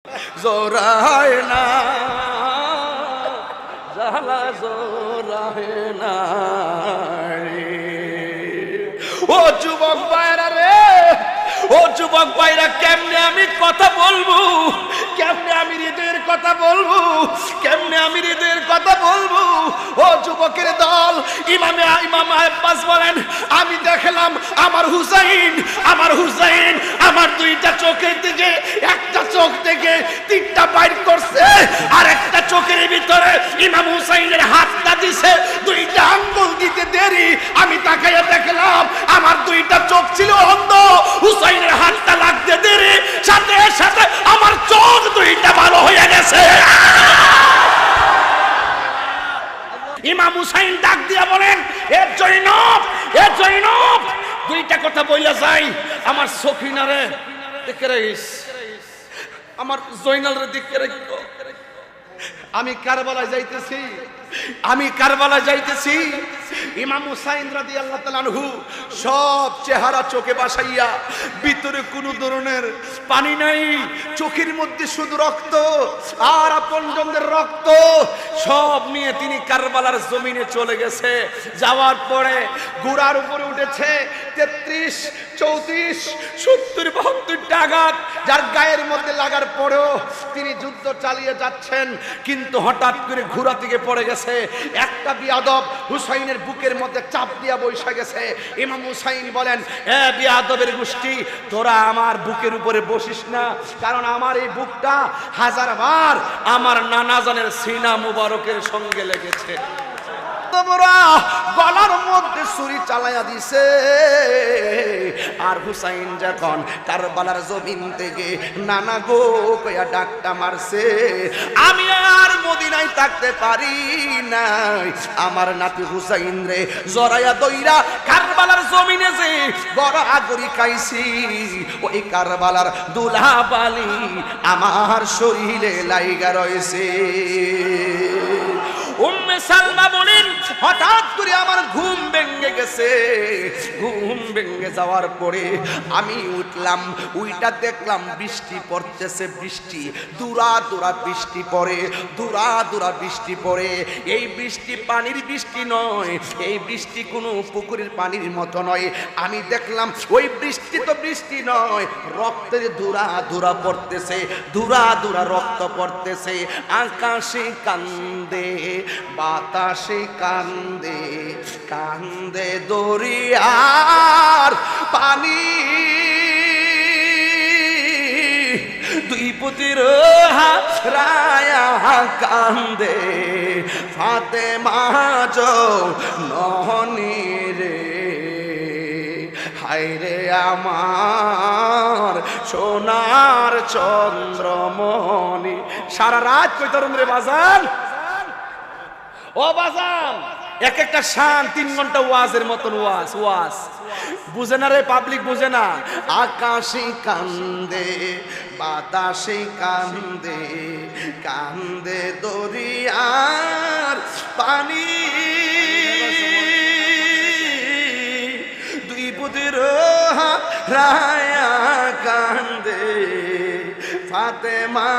জোরায় না জালা জোরায় না ও যুবক ভাইরা রে, ও যুবক ভাইরা, কেমনে আমি কথা বলবো, কেমনে আমি হৃদয়ের কথা বলবো, কেমনে আমি হৃদয়ের কথা বলবো। ও যুবকের দল, ইমাম আব্বাস বলেন, আমি দেখলাম আমার হুসাইন আমার দুইটা চোখের দিকে, একটা চোখ থেকে তিনটা বাইর করছে, আর একটা চোখের ভিতরে ইমাম হুসাইনের হাতটা দিছে, দুইটা আঙ্গুল দিতে দেরি, আমি তাকাইয়া দেখলাম আমার দুইটা চোখ ছিল অন্ধ, হুসাইনের হাতটা লাগতে দেরি, সাথে সাথে আমার চোখ দুইটা ভালো হয়ে গেছে। ইমাম হুসাইন ডাক দিয়া বলেন, এ জৈনব, এ জৈনব, দুইটা কথা বইলা যাই, আমার সখিনারে দেখে রাখিস, আমার জয়নালরে দেখে রাখো। আমি কারবালায় যাইতেছি, আমি কারবালায় যাইতেছি। ইমাম হুসাইন রাদিয়াল্লাহু তাআলা আনহু সব চেহারা চোখে বাসাইয়া, ভিতরে কোনো ধরনের পানি নাই, চোখের মধ্যে শুধু রক্ত আর আপনজনদের রক্ত, সব নিয়ে তিনি কারবালার জমিনে চলে গেছে। যাওয়ার পরে ঘোড়ার উপরে উঠেছে 33, 34, 70, 72 আঘাত যার গায়ের মধ্যে লাগার পরেও তিনি যুদ্ধ চালিয়ে যাচ্ছেন। কিন্তু হঠাৎ করে ঘোড়া থেকে পড়ে গেছে, একটা বিয়াদব হুসাইনের বুকের মধ্যে চাপ দিয়া বসে গেছে। ইমাম হুসাইন বলেন, এ বিয়াদবের গোষ্ঠী, তোরা আমার বুকের উপরে বসিস না, কারণ আমার এই বুকটা 1000 বার আমার নানাজানের সিনা মুবারকের সঙ্গে লেগেছে। গলার মধ্যে ছুরি চালাইয়া দিছে। আর হুসাইন যখন কারবালার জমিন থেকে নানা গো কইয়া ডাকটা মারছে, আমি আর মদিনায় থাকতে পারি নাই, আমার নাতি হুসাইন রে জরাইয়া দইরা কারবালার জমিনে যে গড়াগড়ি খাইছি, ওই কারবালার দুলা বালি আমার শরীরে লাইগা রয়েছে। উম্মে সালমা বলেন, হঠাৎ করে আমার ঘুম ভেঙে গেছে। ঘুম ভেঙে যাওয়ার পরে আমি উঠলাম, উইটা দেখলাম বৃষ্টি পড়তেছে, বৃষ্টি দুরা দুরা বৃষ্টি পড়ে, দুরা দুরা বৃষ্টি পড়ে। এই বৃষ্টি পানির বৃষ্টি নয়, এই বৃষ্টি কোনো পুকুরের পানির মতো নয়। আমি দেখলাম ওই বৃষ্টি তো বৃষ্টি নয়, রক্তের দুরা দুরা পড়তেছে, দুরা দুরা রক্ত পড়তেছে। আকাশে কান্দে বাতাসে কান্দে, কান্দে দরিয়ার পানি, দুই পুতির হারায়া কান্দে ফাতেমা জননী রে। হায়রে আমার সোনার চন্দ্রমণি। সারা রাত কই তরুণ রে বাজান, ও বাজান, এক একটা শান 3 ঘন্টা ওয়াজের মতন ওয়াজ, ওয়াজ বুঝে না রে, পাবলিক বুঝে না। আকাশে কান্দে বাতাসে কান্দে, কান্দে দরিয়ার পানি, দুই পুতির হারায়া কান্দে ফাতেমা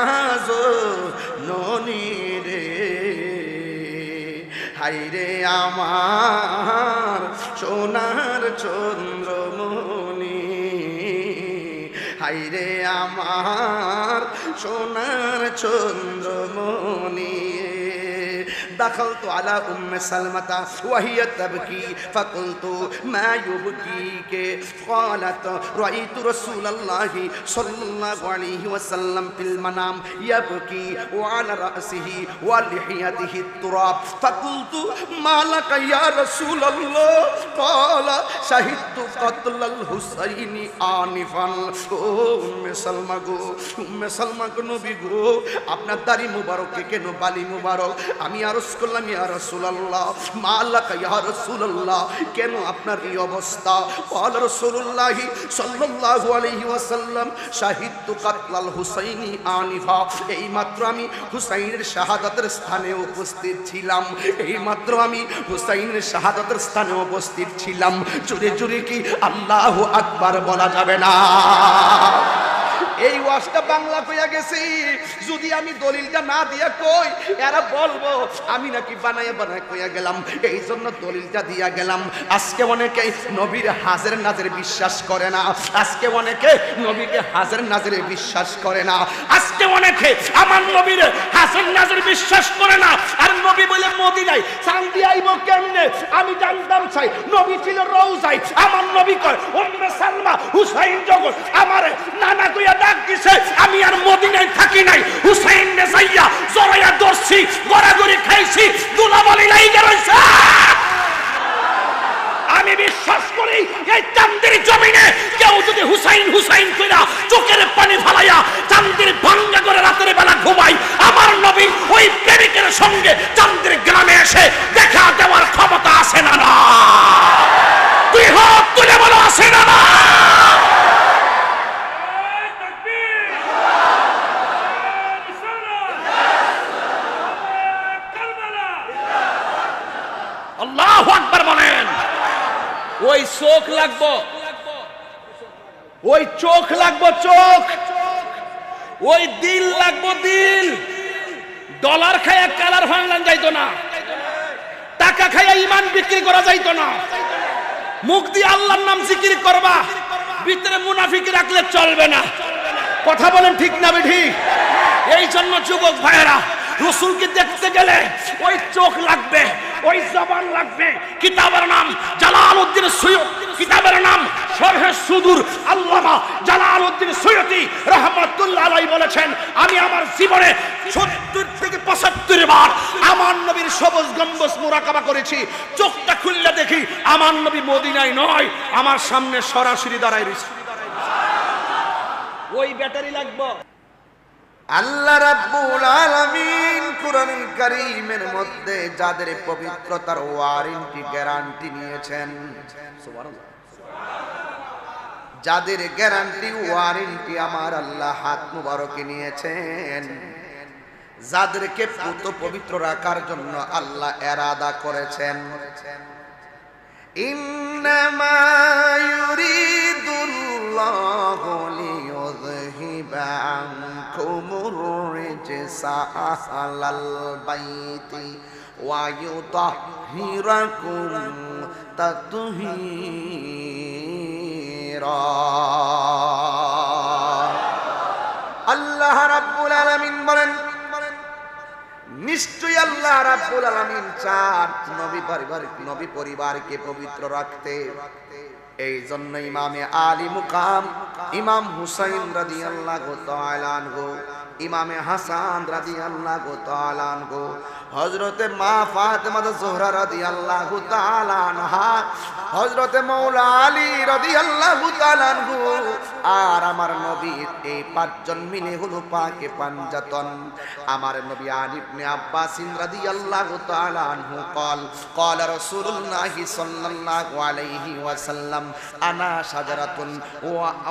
জননী রে। হায়রে আমার সোনার চন্দ্রমণি, হায়রে আমার সোনার চন্দ্রমণি। دخلت على أم سلمة وهي تبكي فقلت ما يبكيك؟ قالت رأيت رسول الله صلى الله عليه وسلم في المنام يبكي وعلى رأسه ولحيته التراب فقلت ما لك يا رسول الله؟ قال شهدت قتل الحسين آنفا। أم سلمة গো, উম্মে সালমা গো, নবী গো, আপনার দাড়ি মুবারকে কেন বালি মুবারক? আমি আরজ করলাম, ইয়া রাসূলুল্লাহ, মা লাকা ইয়া রাসূলুল্লাহ, কেন আপনার এই অবস্থা? ক্বাল রাসূলুল্লাহ সাল্লাল্লাহু আলাইহি ওয়াসাল্লাম শাহিদতু কাতলাল হুসাইনি আনিফা, এই মাত্র আমি হুসাইনের শাহাদাতের স্থানে উপস্থিত ছিলাম, এই মাত্র আমি হুসাইনের শাহাদাতের স্থানে উপস্থিত ছিলাম। জোরে জোরে কি আল্লাহু আকবার বলা যাবে না? এই ওয়াজটা বাংলা কইয়া গেছি, যদি আমি দলিলটা না দিয়া কই এরা বলবো আমি নাকি বানায় বানায় কইয়া গেলাম, এই জন্য দলিলটা দিয়া গেলাম। আজকে অনেকে নবীর হাজের নাজের বিশ্বাস করে না, আজকে অনেকে নবীকে হাজের নাজের বিশ্বাস করে না, আজকে অনেকে আমার নবীর হাজের নাজের বিশ্বাস করে না। আর নবী বলে মদিনায় চাঁদি আইব কেমনে আমি জানতাম চাই, নবী ছিল রওজায়, আমার নবী কয় উম্মে সালমা হুসাইন জগৎ আমার নানা কইয়া ডাক দিছে, আমি আর মদিনায় থাকি নাই, হুসাইন নে যাইয়া জরাইয়া দর্শি গড়াগড়ি খাইছি, দুলাবালি লাইগা রইছে। আমি বিশ্বাস করি এই চাঁদের জমিনে কেউ যদি হুসাইন হুসাইন কইরা চোখের পানি ফালাইয়া চাঁদের ভাঙ্গা করে রাতের বেলা ঘুমাই, আমার নবী ওই প্রেমিকের সঙ্গে চাঁদের গ্রামে এসে দেখা দেওয়ার ক্ষমতা আছে না? না, তুই হাত তুলে বলো আছে না? না, আল্লাহু আকবার বলেন। ওই চোখ লাগবো, ওই চোখ লাগবো চোখ, ওই দিল লাগবো দিল। ডলার খায়া কালার ভাঙলান যাইতো না, টাকা খায়া ইমান বিক্রি করা যাইতো না। মুখ দিয়ে আল্লাহর নাম জিকির করবা, ভিতরে মুনাফিকি রাখলে চলবে না। কথা বলেন ঠিক না বেঠি? এই জন্য যুবক ভাইয়েরা রাসূলকে দেখতে গেলে ওই চোখ লাগবে, ওই জবান লাগবে। কিতাবের নাম জালালউদ্দিন সুয়ুতী, কিতাবের নাম শরহে সুদূর। আল্লামা জালালউদ্দিন সুয়ুতী রাহমাতুল্লাহ আলাইহি বলেছেন, আমি আমার জীবনে 70 থেকে 75 বার আমার নবীর সবুজ গম্বুজ মুরাকাবা করেছি। চোখটা খুললে দেখি আমার নবী মদিনায় নয়, আমার সামনে সরাসরি দাঁড়ায় রয়েছে। ওই ব্যাটারি লাগবে। আল্লাহ রাব্বুল আলামিন কুরআনুল কারীমের মধ্যে যাদের পবিত্রতার ওয়ারেন্টি গ্যারান্টি নিয়েছেন, সুবহানাল্লাহ, যাদের গ্যারান্টি ওয়ারেন্টি আমার আল্লাহ হাত মুবারকে নিয়েছেন, যাদেরকে পুত পবিত্র রাখার জন্য আল্লাহ ইরাদা করেছেন। ইন্নামা ইউরিদুল্লাহু লিইয়ুযহিবা আনকুমুর রিজসা আহলাল বাইতি ওয়া ইউতাহহিরাকুম তাতহীরা। আল্লাহ রাব্বুল আলামিন বলেন, নিশ্চয়ই আল্লাহ রাব্বুল আলামিন চান নবী পরিবারকে পবিত্র রাখতে। এই জন্য ইমামে আলী মুকাম ইমাম হুসাইন রাদিয়াল্লাহু তাআলা আনহু, ইমামে হাসান রাদিয়াল্লাহু তাআলা আনহু, হযরতে মা ফাতেমা জোহরা রাদিয়াল্লাহু তাআলা আনহা, হযরতে মাওলা আলী রাদিয়াল্লাহু তাআলা আনহু, আর আমার নবী এই পাঁচজন মিলে হলো পাকে পাঞ্জাতন। আমার নবী আলী ইবনে আব্বাস রাদিয়াল্লাহু তাআলা আনহু قال رسول الله صلى الله عليه وسلم انا شجره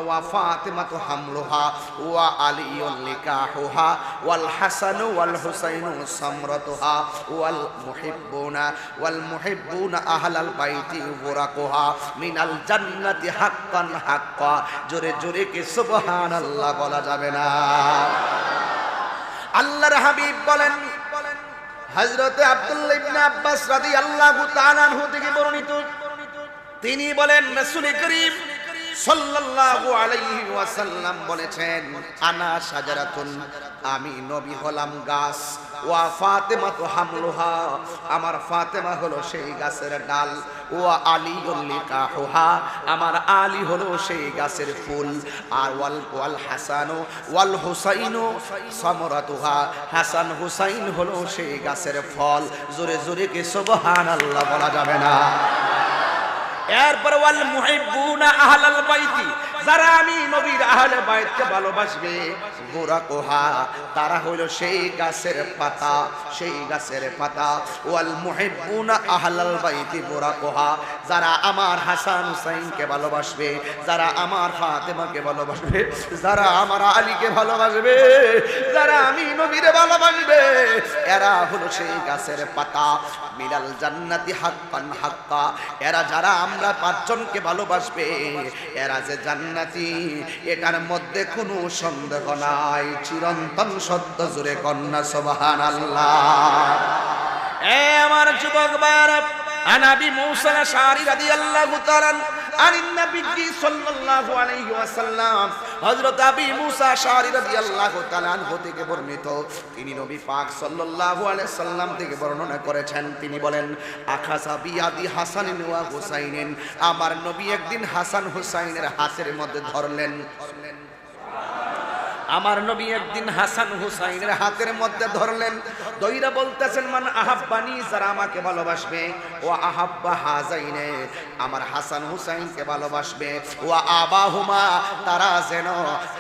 وفاطمه حملها وعلي لكاحها والحسن والحسين ثمرتها والمحبون اهل البيت بركها من الجنه حقا حقا। জোরে জোরে কি সুবহানাল্লাহ বলা যাবে না? আল্লাহর হাবিব বলেন, হযরতে আব্দুল্লাহ ইবনে আব্বাস রাদিয়াল্লাহু তাআলা আনহু থেকে বর্ণিত, তিনি বলেন রাসূল করিম সাল্লাল্লাহু আলাইহি ওয়াসাল্লাম বলেছেন, আনা শাজারাতুন, আমি নবী হলাম গাছ, ওয়া ফাতেমাতু হামলুহা, আমার ফাতেমা হলো সেই গাছের ডাল, ওয়া আলীউল লিকাহুহা, আমার আলী হলো সেই গাছের ফুল, আর ওয়াল হাসানু ওয়াল হুসাইনু সামরাতুহা, হাসান হুসাইন হলো সেই গাছের ফল। জোরে জোরে কি সুবহানাল্লাহ বলা যাবে না? এরপর ওয়াল মুহিব্বুনা আহলাল বাইতি, যারা আমি নবীর আহলে বাইতকে ভালোবাসবে, বুরাকুহা, তারা হলো সেই গাছের পাতা, সেই গাছের পাতা। ওয়াল মুহিব্বুনা আহলাল বাইতি বুরাকুহা, যারা আমার হাসান হুসাইনকে ভালোবাসবে, যারা আমার ফাতেমাকে ভালোবাসবে, যারা আমার আলীকে ভালোবাসবে, যারা আমি নবীরে ভালোবাসবে, এরা হলো সেই গাছের পাতা, মিনাল জান্নাতি হাক্কান হাক্কা। এরা যারা আমরা পাঁচজনকে ভালোবাসবে এরা যে জান্নাতি এটার মধ্যে কোনো সন্দেহ নাই। চিরন্তন সত্য, জুড়ে কন্যা সুবহানাল্লাহ। আমার যুবক ভাইরা, আন আবি মুসা আশআরী রাদিয়াল্লাহু তাআলা আনিন নবী সাল্লাল্লাহু আলাইহি ওয়াসাল্লাম, হযরত আবী মুসা আশআরী রাদিয়াল্লাহু তাআলা আনহু থেকে বর্ণিত, তিনি নবী পাক সাল্লাল্লাহু আলাইহি সাল্লাম থেকে বর্ণনা করেছেন। তিনি বলেন, আখাযা বিয়াদি হাসানিন ওয়া হুসাইনিন, আমার নবী একদিন হাসান হুসাইনের হাতের মধ্যে ধরলেন। আমার নবী একদিন হাসান হুসাইনের হাতের মধ্যে ধরলেন, দইরা বলতেছেন, মান আহাব্বানি, যারা আমাকে ভালোবাসবে, ওয়া আহাব্বা হাযাইনে, আমার হাসান হুসাইনকে ভালোবাসবে, ওয়া আবাহুমা, তারা যেন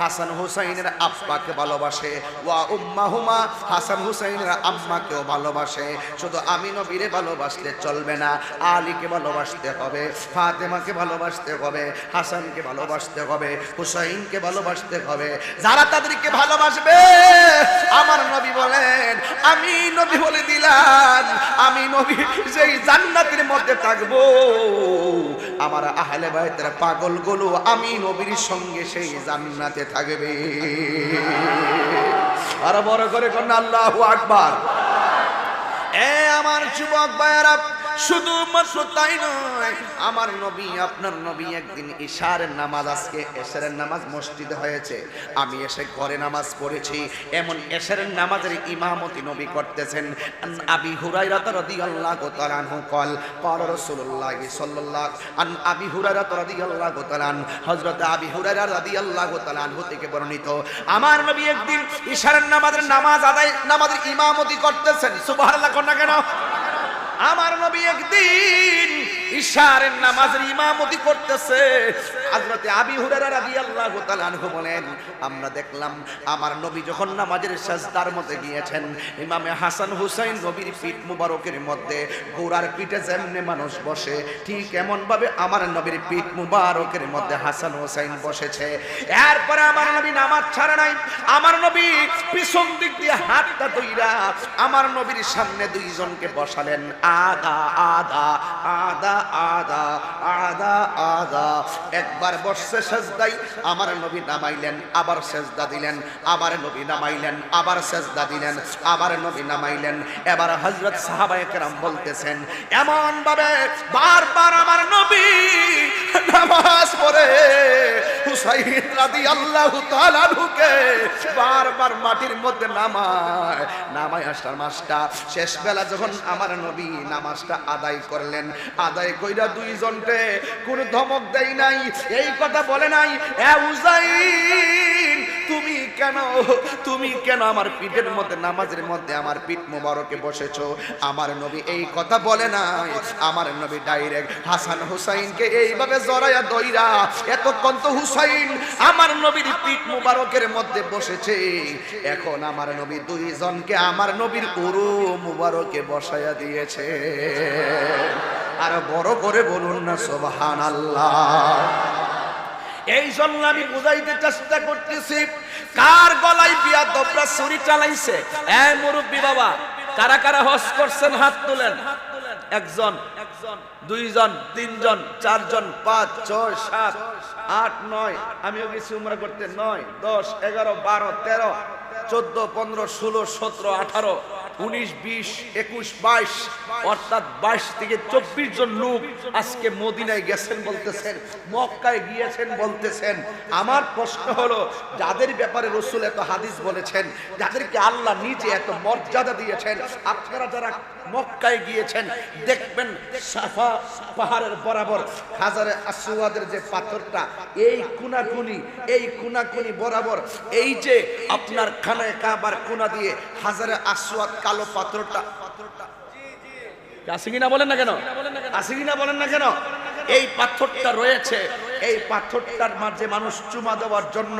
হাসান হুসাইনের আব্বাকে ভালোবাসে, ওয়া উম্মাহুমা, হাসান হুসাইনের আম্মাকেও ভালোবাসে। শুধু আমি নবীরে ভালোবাসলে চলবে না, আলীকে ভালোবাসতে হবে, ফাতেমাকে ভালোবাসতে হবে, হাসানকে ভালোবাসতে হবে, হুসাইনকে ভালোবাসতে হবে। যারা তাদেরকে ভালোবাসবে, আমার নবী বলেন, আমি নবী বলে দিলাম, আমি নবী যেই জান্নাতের মধ্যে থাকবো, আমার আহলে বাইতের পাগলগুলো আমি নবীর সঙ্গে সেই জান্নাতে থাকবে। আর বড় করে কন্যা আল্লাহু আকবার। আমার যুবক ভাইয়েরা, শুধুমাত্র তাই নয়, আমার নবী, আপনার নবী একদিন ইশার নামাজ, আজকে এশারের নামাজ মসজিদে হয়েছে, আমি এসে ঘরে নামাজ পড়েছি, এমন এশারের নামাজের ইমামতি নবী করতেছেন। আবি হুরায়রা রাদিয়াল্লাহু তাআলা আনহু قال قال رسول الله صلى الله عن ابي هريره رضي الله تعالى عنه, হযরত আবি হুরায়রা রাদিয়াল্লাহু তাআলা আনহু থেকে বর্ণিত, আমার নবী একদিন ইশারের নামাজের ইমামতি করতেছেন। সুবহানাল্লাহ কোন না কেন? আমার নবী একদিন ইশারের নামাজের ইমামতি করতেছে। হযরত আবী হুরায়রা রাদিয়াল্লাহু তাআলা আনহু বলেন, আমরা দেখলাম আমার নবী যখন নামাজের সিজদার মধ্যে গিয়েছেন, ইমামে হাসান হুসাইন নবীর পিঠ মুবারকের মধ্যে ঘোড়ার পিঠে যেমনে মানুষ বসে, ঠিক এমন ভাবে আমার নবীর পিঠ মুবারকের মধ্যে হাসান হুসাইন বসেছে। এরপরে আমার নবী নামাজ ছাড়ে নাই, আমার নবী পিছন দিক দিয়ে হাতটা ধইরা আমার নবীর সামনে দুইজনকে বসালেন, আদা আদা আদা আদা আদা আদা। একবার বসছে সেজদায়, আমার নবী নামাইলেন, আবার সেজদা দিলেন, আবার নবী নামাইলেন, আবার সেজদা দিলেন, আবার নবী নামাইলেন। এবার হযরত সাহাবায়ে কেরাম বলতেছেন, এমন ভাবে বারবার আমার নবী নামাজ পড়ে হুসাইন রাদিয়াল্লাহু তাআলা আনহুকে বারবার মাটির মধ্যে নামায় আসার মাসটা শেষ বেলা যখন আমার নবী নামাজটা আদায় করলেন, আদায় কইরা দুইজনকে কোনো ধমক দেয় নাই, এই কথা বলে নাই, এ হুসাইন তুমি কেন আমার পিঠের মধ্যে, নামাজের মধ্যে আমার পিঠ মোবারকে বসেছো, আমার নবী এই কথা বলে নাই। আমার নবী ডাইরেক্ট হাসান হুসাইনকে এইভাবে জড়ায়া দইরা, এতক্ষণ তো হুসাইন আমার নবীর পিঠ মুবারকের মধ্যে বসেছে, এখন আমার নবী দুইজনকে আমার নবীর উরু মুবারকে বসায়া দিয়েছে। আর বড় করে বলুন না সুবহানাল্লাহ। এই জন্য আমি বুঝাইতে চেষ্টা করতেছি, কার গলায় বিয়াদবরা ছুরি চালাইছে। এই মুরব্বি বাবা, কারা কারা হজ করছেন হাত তুলেন। একজন, দুইজন, তিনজন, চারজন, 5, 6, 7, 8, 9, আমিও গেছি উমরা করতে। 9, 10, 11, 12, 13, 14, 15, 16, 17, 18, 19, 20, 21, 22, অর্থাৎ 22 থেকে 24 জন লোক আজকে মদিনায় গেছেন বলতেছেন, মক্কায় গিয়েছেন বলতেছেন। আমার প্রশ্ন হলো, যাদের ব্যাপারে রাসূল এত হাদিস বলেছেন, যাদেরকে আল্লাহ নিজে এত মর্যাদা দিয়েছেন, আপনারা যারা মক্কায় গিয়েছেন দেখবেন সাফা পাহাড়ের বরাবর হাজারে আসওয়াদের যে পাথরটা, এই কোনাকুনি বরাবর, এই যে আপনার খানায় কাবার কোনা দিয়ে হাজারে আসওয়াদ কালো পাথরটা আসে কিনা বলেন না কেন, আসে কিনা বলেন না কেন, এই পাথরটা রয়েছে এই পাথরটার মাঝে মানুষ চুমা দেওয়ার জন্য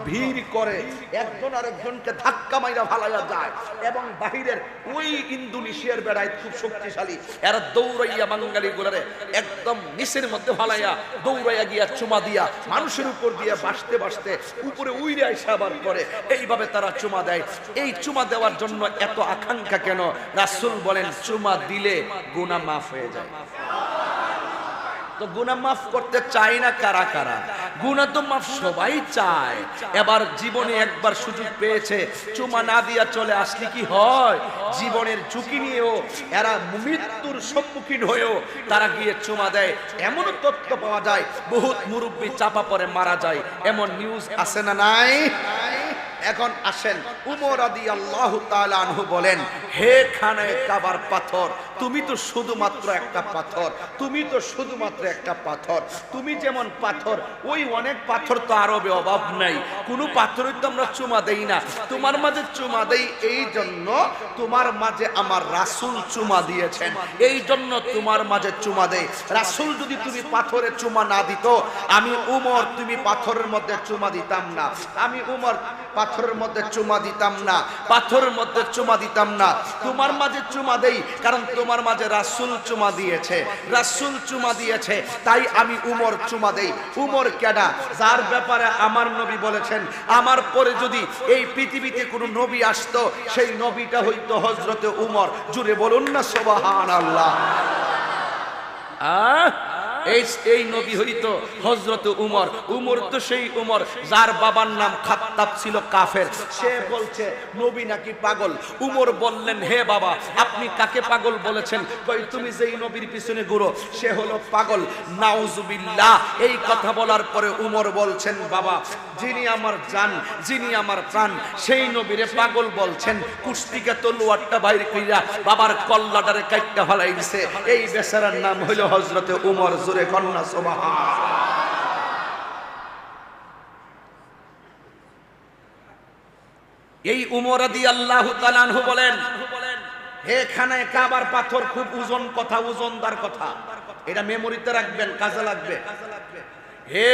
ভিড় করে, একজন আরেকজনকে ধাক্কা মাইরা ফালাইয়া যায়, এবং বাহিরের ওই ইন্দোনেশিয়ার বেড়ায় খুব শক্তিশালী, এরা দৌড়াইয়া বাঙালি গুলারে একদম নিচের মধ্যে ফালাইয়া দৌড়াইয়া গিয়া চুমা দিয়া মানুষের উপর দিয়ে বাসতে বাসতে উপরে উইরে আইসা আবার করে, এইভাবে তারা চুমা দেয়। এই চুমা দেওয়ার জন্য এত আকাঙ্ক্ষা কেন? রাসূল বলেন চুমা দিলে গুনাহ মাফ হয়ে যায়। তো গুনাহ মাফ করতে চায় না কারা কারা? গুনাহ তো মাফ সবাই চায়। এবার জীবনে একবার সুযোগ পেয়েছে, চুমা না দিয়া চলে আসলে কি হয়? জীবনের ঝুঁকি নিয়েও এরা মৃত্যুর সম্মুখীন হয়েও তারা গিয়ে চুমা দেয়। এমন তথ্য পাওয়া যায় বহুত মুরব্বী চাপা পড়ে মারা যায়, এমন নিউজ আছে না নাই? এখন আসেন, উমর রাদিয়াল্লাহু তাআলা আনহু বলেন, হে খানায়ে কাবার পাথর, তুমি তো শুধুমাত্র একটা পাথর, তুমি তো শুধুমাত্র একটা পাথর, তুমি যেমন পাথর, ওই অনেক পাথর তো আরবে অভাব নাই, কোনো পাথরই তো আমরা চুমা দেই না, তোমার মাঝে চুমা দেই এই জন্য তোমার মাঝে আমার রাসূল চুমা দিয়েছেন, এই জন্য তোমার মাঝে চুমা দেই। রাসূল যদি তুমি পাথরে চুমা না দিত, আমি উমর তুমি পাথরের মধ্যে চুমা দিতাম না, আমি উমর পাথরের মধ্যে চুমা দিতাম না, পাথরের মধ্যে চুমা দিতাম না, তোমার মাঝে চুমা দেই কারণ তোমার মাঝে রাসূল চুমা দিয়েছে, রাসূল চুমা দিয়েছে, তাই আমি উমর চুমা দেই। উমর কেডা? যার ব্যাপারে আমার নবী বলেছেন, আমার পরে যদি এই পৃথিবীতে কোনো নবী আসতো, সেই নবীটা হইতো হযরতে উমর। জুড়ে বলুন না সুবহানাল্লাহ। এই নবী হইতো হযরত উমর। উমর তো সেই উমর যার বাবার নাম খাত্তাব ছিল কাফের। সে বলছে নবী নাকি পাগল। উমর বললেন, হে বাবা, আপনি কাকে পাগল বলেছেন? কই তুমি যেই নবীর পিছনে ঘুরো সে হলো পাগল। নাউজুবিল্লাহ। এই কথা বলার পরে উমর বলছেন, বাবা, যিনি আমার জান, যিনি আমার প্রাণ, সেই নবীরে পাগল বলছেন। কুস্তিকে তলোয়ারটা বাইরে কইরা বাবার কল্লাটারে কাটতে ফেলাই দিছে। এই বেচারার নাম হলো হযরতে উমর। জোরে কন্না সুবহানাল্লাহ। এই উমর রাদিয়াল্লাহু তাআলা আনহু বলেন, হে খানায়ে কাবার পাথর, খুব ওজন কথা, ওজনদার কথা, এটা মেমোরিতে রাখবেন, কাজে লাগবে। হে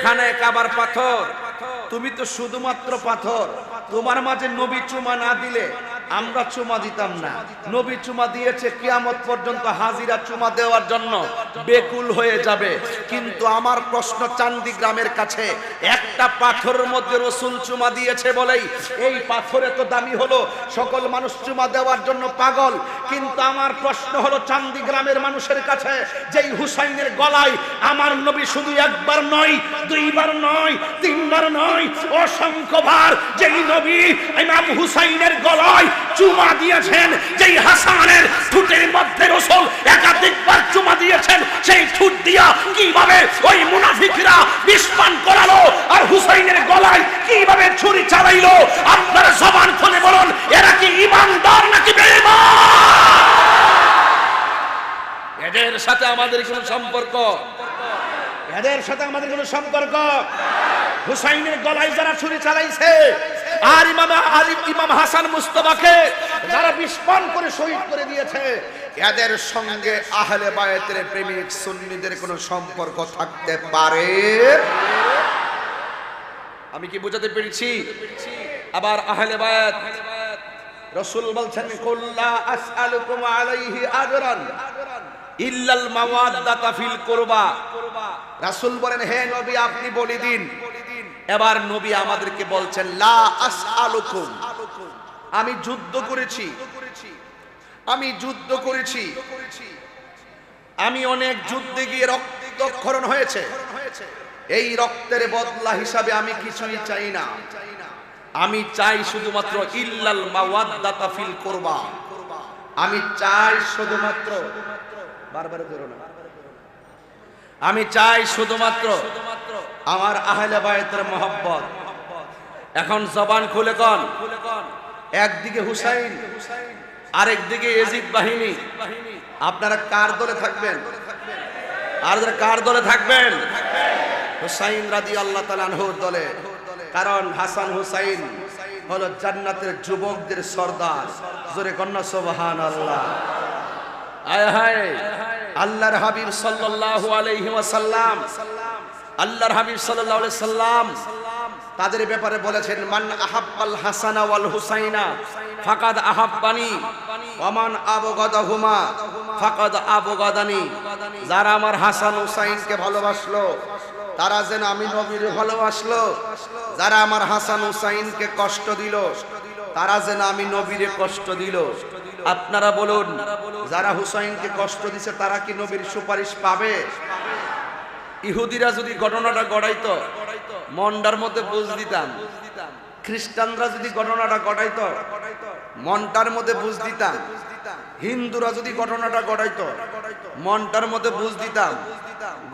খানায়ে কাবার পাথর, তুমি তো শুধুমাত্র পাথর, তোমার মাঝে নবী চুমা না দিলে আমরা চুমা দিতাম না। নবী চুমা দিয়েছে, কিয়ামত পর্যন্ত হাজিরা চুমা দেওয়ার জন্য বেকুল হয়ে যাবে। কিন্তু আমার প্রশ্ন চান্দি গ্রামের কাছে, একটা পাথরের মধ্যে রাসূল চুমা দিয়েছে বলেই এই পাথর এত দামি হলো, সকল মানুষ চুমা দেওয়ার জন্য পাগল। কিন্তু আমার প্রশ্ন হলো চান্দি গ্রামের মানুষের কাছে, যেই হুসাইনের গলায় আমার নবী শুধু একবার নয়, দুইবার নয়, তিনবার নয়, অসংখ্যবার যেই নবী ইমাম হুসাইনের গলায় চুমা দিয়েছেন, যেই হাসানের ঠোঁটের মধ্যে রাসূল একাধিকবার চুমা দিয়েছেন, সেই ঠোঁট দিয়া কিভাবে ওই মুনাফিকরা বিস্ফান করালো আর হুসাইনের গলায় কিভাবে ছুরি চালাইলো, আপনারা জবান খুলে বলুন, এরা কি ঈমানদার নাকি বেঈমান? এদের সাথে আমাদের কোনো সম্পর্ক? এদের সাথে আমাদের কোনো সম্পর্ক? হুসাইনের গলায় যারা ছুরি চালাইছে আর ইমাম হাসান মুস্তাফাকে যারা বিস্ফান করে শহীদ করে দিয়েছে, এদের সঙ্গে আহলে বায়াতের প্রেমিক সুন্নিদের কোনো সম্পর্ক থাকতে পারে? আমি কি বোঝাতে পেরেছি? আবার আহলে বায়াত, রাসূল বলছেন, কুল্লা আসআলুকুম আলাইহি আজরান ইল্লাল মাওয়াদ্দাতা ফিল কুরবা। রাসূল বলেন, হে নবী আপনি বলে দিন। এবার নবী আমাদেরকে বলছেন, লা আসআলুকুম, আমি যুদ্ধ করেছি, আমি যুদ্ধ করেছি, আমি অনেক যুদ্ধে গিয়ে রক্তক্ষরণ হয়েছে, এই রক্তের বদলা হিসাবে আমি কিছুই চাই না, আমি চাই শুধুমাত্র ইল্লাল মাওয়াদ্দাতা ফিল কুরবা, আমি চাই শুধুমাত্র, বারবার করো না, আমি চাই শুধুমাত্র আমার আহলে বায়াতের মহব্বত। এখন জবান খুলে কোন, একদিকে হুসাইন আরেকদিকে ইয়াজিদ বাহিনী, আপনারা কার দলে থাকবেন? আর কার দলে থাকবেন? হুসাইন রাদিয়াল্লাহু তাআলা আনহুর দলে। কারণ হাসান হুসাইন হলো জান্নাতের যুবকদের সর্দার। জোরে কন্না সুবহানাল্লাহ। আয় হায়, আল্লাহর হাবিব সাল্লাল্লাহু আলাইহি ওয়াসাল্লাম আল্লাহর হাবিব সাল্লাল্লাহু আলাইহি সাল্লাম তাদের ব্যাপারে বলেছেন, মান আহাব্বাল হাসানা ওয়াল হুসাইনা ফাকাদ আহাব্বানি ওয়া মান আবগাদাহুমা ফাকাদ আবগাদানি। যারা আমার হাসান হুসাইনকে ভালোবাসলো তারা যেন আমি নবীর ভালোবাসলো, যারা আমার হাসান হুসাইনকে কষ্ট দিল তারা যেন আমি নবীরে কষ্ট দিল। আপনারা বলুন, যারা হুসাইনকে কষ্ট দিছে তারা কি নবীর সুপারিশ পাবে? ইহুদিরা যদি ঘটনাটা গড়াইতো মনটার মধ্যে বুঝ দিতাম, খ্রিস্টানরা যদি ঘটনাটা গড়াইতো মনটার মধ্যে বুঝ দিতাম, হিন্দুরা যদি ঘটনাটা গড়াইতো মনটার মধ্যে বুঝ দিতাম।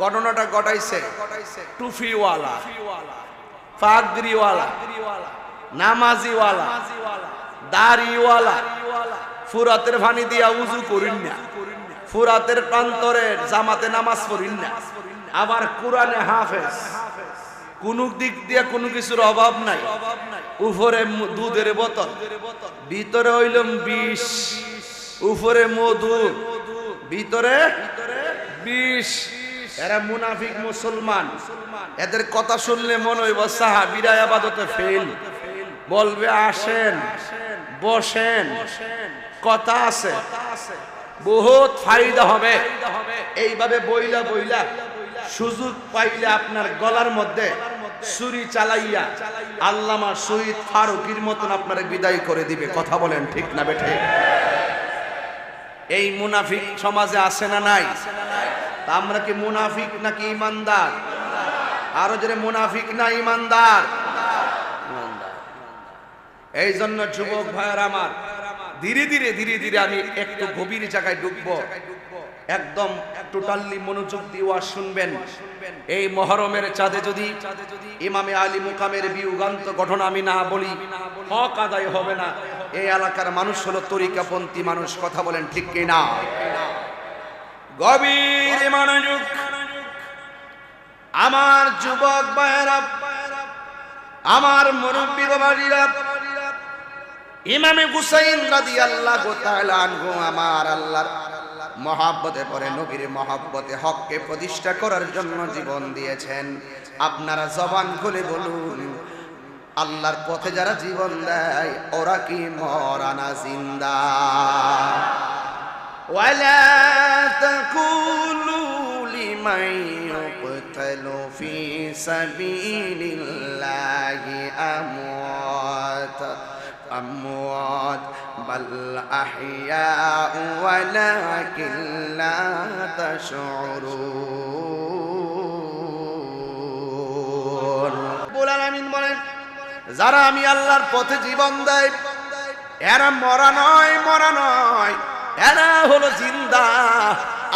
ঘটনাটা গড়াইছে টুফিওয়ালা, পাগড়িওয়ালা, নামাজিওয়ালা, দাড়িওয়ালা, ফুরাতের পানি দিয়া উজু করিন না, ফুরাতের প্রান্তরে জামাতে নামাজ পড়িন না, আবার কোরআনে হাফেজ, কোন দিক দিয়ে কোনো কিছুর অভাব নাই, উপরে দুধের বোতল, ভিতরে হইল বিষ, উপরে মধু, ভিতরে বিষ। এরা মুনাফিক মুসলমান, এদের কথা শুনলে মনে হইব সাহাবীরা ইবাদতে ফেল। বলবে আসেন বসেন, কথা আছে, বহুত ফায়দা হবে। এইভাবে বইলা বইলা সুযোগ পাইলে আপনার গলার মধ্যে ছুরি চালাইয়া আল্লামা শহীদ ফারুকীর মতন আপনার বিদায় করে দিবে। কথা বলেন ঠিক না বেঠে? এই মুনাফিক সমাজে আছে না নাই? তা আমরা কি মুনাফিক নাকি ইমানদার? আরো জোরে, মুনাফিক না ইমানদার? এই জন্য যুবক ভাইয়ের আমার, ধীরে ধীরে ধীরে ধীরে আমি একটু গভীর জায়গায় ঢুকবো। একদম টোটালি মনোযোগ দিয়ে ওয়াজ শুনবেন। এই মুহররমের চাঁদে যদি ইমামে আলী মুকামের বিয়োগান্ত ঘটনা আমি না বলি, হক আদায় হবে না। এই এলাকার মানুষ হলো তরিকাপন্থী মানুষ। কথা বলেন ঠিক কি না? গভীর মনোযোগ আমার যুবক ভাইয়েরা, আমার মুরব্বী বাবাজিরা, ইমামে হুসাইন রাদিয়াল্লাহু তাআলা আনহু আমার আল্লাহর মহব্বতে পরে নবীর মহব্বতে হককে প্রতিষ্ঠা করার জন্য জীবন দিয়েছেন। আপনারা জবান খুলে বলুন, আল্লাহর পথে যারা জীবন দেয় ওরা কি মরা না জিন্দা? ওয়ালা তাকুলু লিমান ইউকতালু ফি সাবিলিল্লাহি আমওয়াত أموات بل أحياء ولكن لا تشعرون। রব্বুল আলামিন বলেন, যারা আমি আল্লাহর পথে জীবন দেয় এরা মরা নয়, মরা নয়, এরা হলো জিন্দা।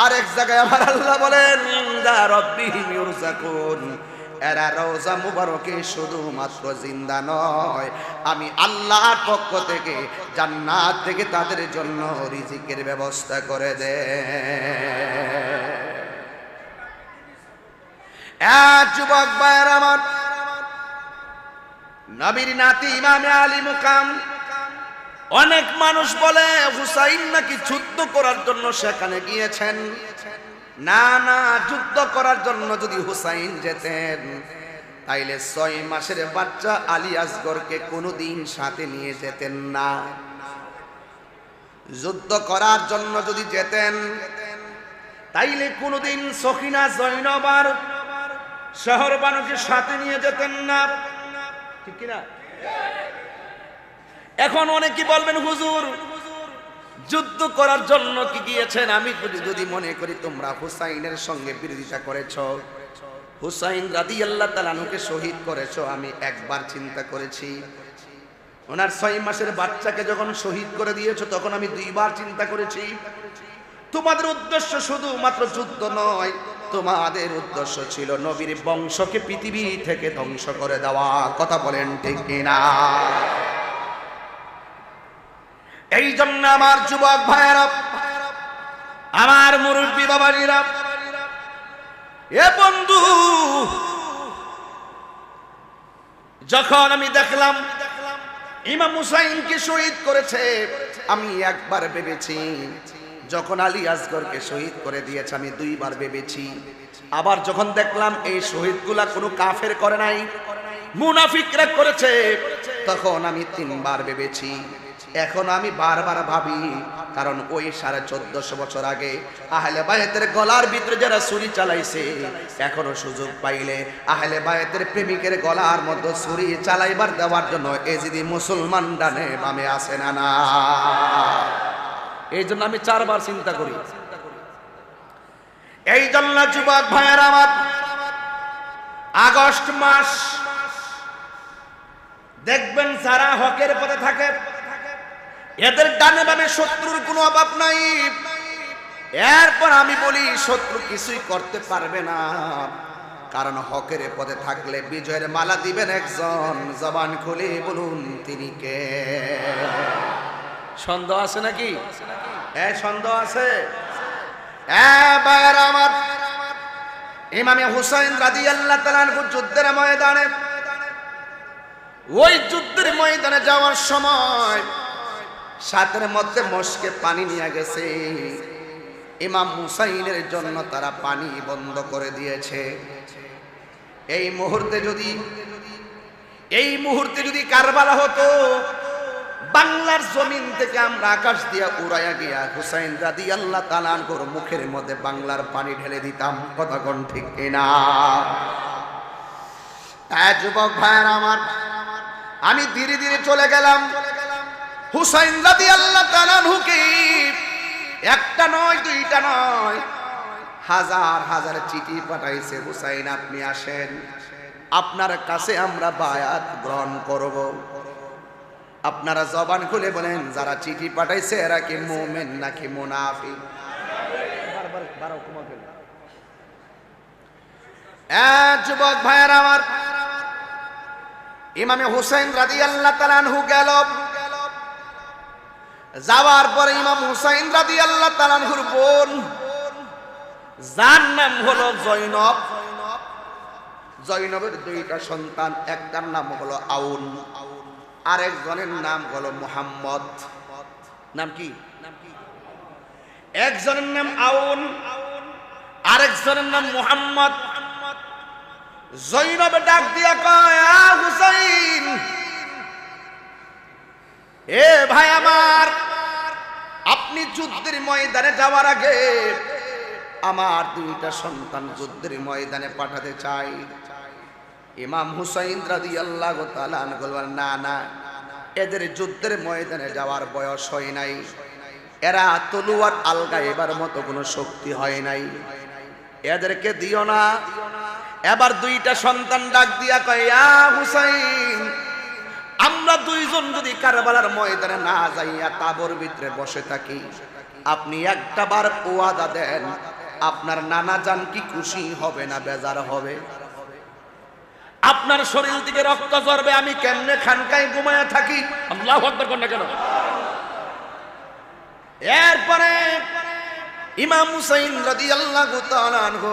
আরেক জায়গায় আমার আল্লাহ বলেন, ইনদা রাব্বিহিম ইউরযাকুন, এরা রওজা মুবারকে শুধুমাত্র জিন্দা নয়, আমি আল্লাহর পক্ষ থেকে জান্নাত থেকে তাদের জন্য রিজিকের ব্যবস্থা করে দেয়। যুবক ভাইয়ের আমার, নবীর নাতি ইমামে আলী মুকাম, অনেক মানুষ বলে হুসাইন নাকি যুদ্ধ করার জন্য সেখানে গিয়েছেন। না না, যুদ্ধ করার জন্য যদি হুসাইন যেতেন তাইলে 6 মাসের বাচ্চা আলী আসগরকে কোনোদিন সাথে নিয়ে যেতেন না। যুদ্ধ করার জন্য যদি যেতেন তাইলে কোনোদিন সখিনা জয়নব আর শহরবানুকে সাথে নিয়ে যেতেন না। ঠিক কি না? এখন অনেকে বলবেন, হুজুর যুদ্ধ করার জন্য কি গিয়েছেন? আমি যদি মনে করি তোমরা হুসাইনের সঙ্গে বিরোধিতা করেছো, হুসাইন রাদিয়াল্লাহু তাআলা আনহুকে শহীদ করেছো, আমি একবার চিন্তা করেছি। ওনার 6 মাসের বাচ্চাকে যখন শহীদ করে দিয়েছো তখন আমি 2 বার চিন্তা করেছি। তোমাদের উদ্দেশ্য শুধুমাত্র যুদ্ধ নয়, তোমাদের উদ্দেশ্য ছিল নবীর বংশকে পৃথিবী থেকে ধ্বংস করে দেওয়া। কথা বলেন ঠিক কিনা? এই জন্য আমার যুবক ভাইয়েরা, আমার মুরব্বী বাবাজিরা, এ বন্ধু, যখন আমি দেখলাম ইমাম হুসাইনকে শহীদ করেছে, আমি একবার ভেবেছি যখন আলী আসগরকে শহীদ করে দিয়েছে আমি 2 বার ভেবেছি। আবার যখন দেখলাম এই শহীদগুলা কোনো কাফের করে নাই, মুনাফিকরা করেছে, তখন আমি 3 বার ভেবেছি। এখন আমি বারবার ভাবি, কারণ ওই 1450 বছর আগে আহলে বায়াতের গলার ভিতরে যারা ছুরি চালাইছে, এখনো সুযোগ পাইলে আহলে বায়াতের প্রেমিকের গলার মধ্যে ছুরি চালাইবার দেওয়ার জন্য এজিদি মুসলমান ডানে বামে আসে না না। এই জন্য আমি 4 বার চিন্তা করি। এই জন্য যুবক ভাইয়ের আমার, আগস্ট মাস দেখবেন যারা হকের পথে থাকে এদের ডানে বামে শত্রুর কোনো অভাব নাই। এরপর আমি বলি শত্রু কিছুই করতে পারবে না, কারণ হকের পথে থাকলে বিজয়ের মালা দিবেন একজন। জবান খুলে বলুন তিনি কে? সন্দেহ আছে নাকি? সন্দেহ আছে? ভাইয়েরা আমার, ইমামে হুসাইন রাদিয়াল্লাহু তাআলা আনহু যুদ্ধের ময়দানে, ওই যুদ্ধের ময়দানে যাওয়ার সময় সাথের মধ্যে মস্কে পানি নিয়ে গেছে। ইমাম হুসাইনের জন্য তারা পানি বন্ধ করে দিয়েছে। এই মুহূর্তে যদি কারবালা হতো, বাংলার জমিন থেকে আমরা আকাশ দিয়া উড়াইয়া গিয়া হুসাইন রাদিয়াল্লাহু তাআলা আনহুর মুখের মধ্যে বাংলার পানি ঢেলে দিতাম। কথা কোন ঠিক কিনা? যুবক ভাইয়েরা আমার, আমি ধীরে ধীরে চলে গেলাম। হুসাইন রাদিয়াল্লাহু তাআলা আনহুকে একটা নয়, দুইটা নয়, হাজার হাজার চিঠি পাঠাইছে। হুসাইন আপনি আসেন, আপনার কাছে আমরা বায়াত গ্রহণ করব। আপনারা জবান খুলে বলেন, যারা চিঠি পাঠাইছে এরা কি মুমিন নাকি মুনাফিক? যুবক ভাইয়েরা আমার, ইমামে হুসাইন রাদিয়াল্লাহু তাআলা আনহু গেল। যাওয়ার পরে ইমাম হুসাইন রাদিয়াল্লাহু তাআলা আনহুর বোন, যার নাম হলো জয়নব, জয়নবের 2টা সন্তান, একটার নাম হলো আউন, আরেকজনের নাম হলো মুহাম্মদ। নাম কি? একজনের নাম আউন, আরেকজনের নাম মুহাম্মদ। জয়নব ডাক দিয়া কয়, হুসাইন, এ ভাই আমার, আপনি যুদ্ধের ময়দানে যাওয়ার আগে আমার 2টা সন্তান যুদ্ধের ময়দানে পাঠাতে চাই। ইমাম হুসাইন রাদিয়াল্লাহু তাআলা আনহু বলেন, না না, এদের যুদ্ধের ময়দানে যাওয়ার বয়স হয় নাই, এরা তলোয়ার আলগাইবার মতো কোনো শক্তি হয় নাই, এদেরকে দিও না। এবার 2টা সন্তান ডাক দিয়া কয়, হুসাইন, আমরা 2 জন যদি কারবালার ময়দানে না যাইয়া তাবর ভিতরে বসে থাকি, আপনি একটা বার ওয়াদা দেন, আপনার নানা জান কি খুশি হবে না বেজার হবে? আপনার শরীর থেকে রক্ত ঝরবে, আমি কেমনে খানকায় ঘুমায়া থাকি? আল্লাহু আকবার কোন না কেন? এরপরে ইমাম হুসাইন রাদিয়াল্লাহু তাআলা আনহু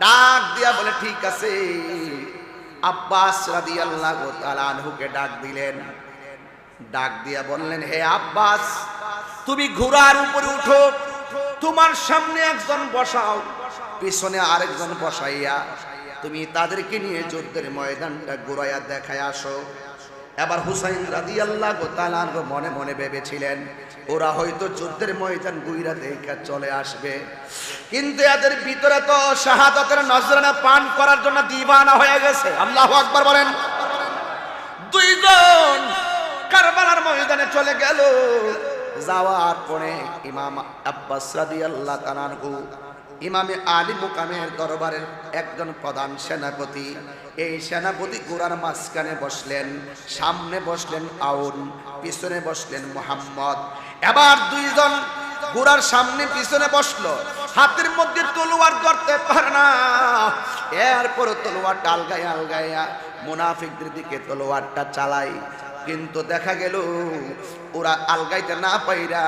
ডাক দিয়া বলে, ঠিক আছে। আব্বাস রাদিয়াল্লাহু তাআলা আনহুকে ডাক দিলেন। ডাক দিয়া বললেন, হে আব্বাস, তুমি ঘোড়ার উপরে উঠো, তোমার সামনে একজন বসাও, পিছনে আরেকজন বসাইয়া তুমি তাদেরকে নিয়ে যুদ্ধের ময়দানটা ঘুরাইয়া দেখায় আসো। এবার হুসাইন রাদিয়াল্লাহু তাআলা আনহু মনে মনে ভেবেছিলেন, ওরা হয়তো যুদ্ধের ময়দান ঘুরে দেখা চলে আসবে, কিন্তু এদের ভিতরে তো শাহাদাতের নজরানা পান করার জন্য দিওয়ানা হয়ে গেছে। আল্লাহু আকবার বলেন। 2 জন কারবালার ময়দানে চলে গেল। যাওয়ার পরে ইমাম আব্বাস রাদিয়াল্লাহু তাআলা আনহু ইমামে আলী মুকামের দরবারের একজন প্রধান সেনাপতি, এই সেনাপতি ঘোড়ার মাঝখানে বসলেন, সামনে বসলেন আউন, পিছনে বসলেন মুহাম্মদ। এবার 2 জন ঘোড়ার সামনে পিছনে বসলো, হাতের মধ্যে তলোয়ার ধরতে পারে না। এরপর তলোয়ারটা আলগাইয়া আলগাইয়া মুনাফিকদের দিকে তলোয়ারটা চালাই, কিন্তু দেখা গেল ওরা আলগাইতে না পাইরা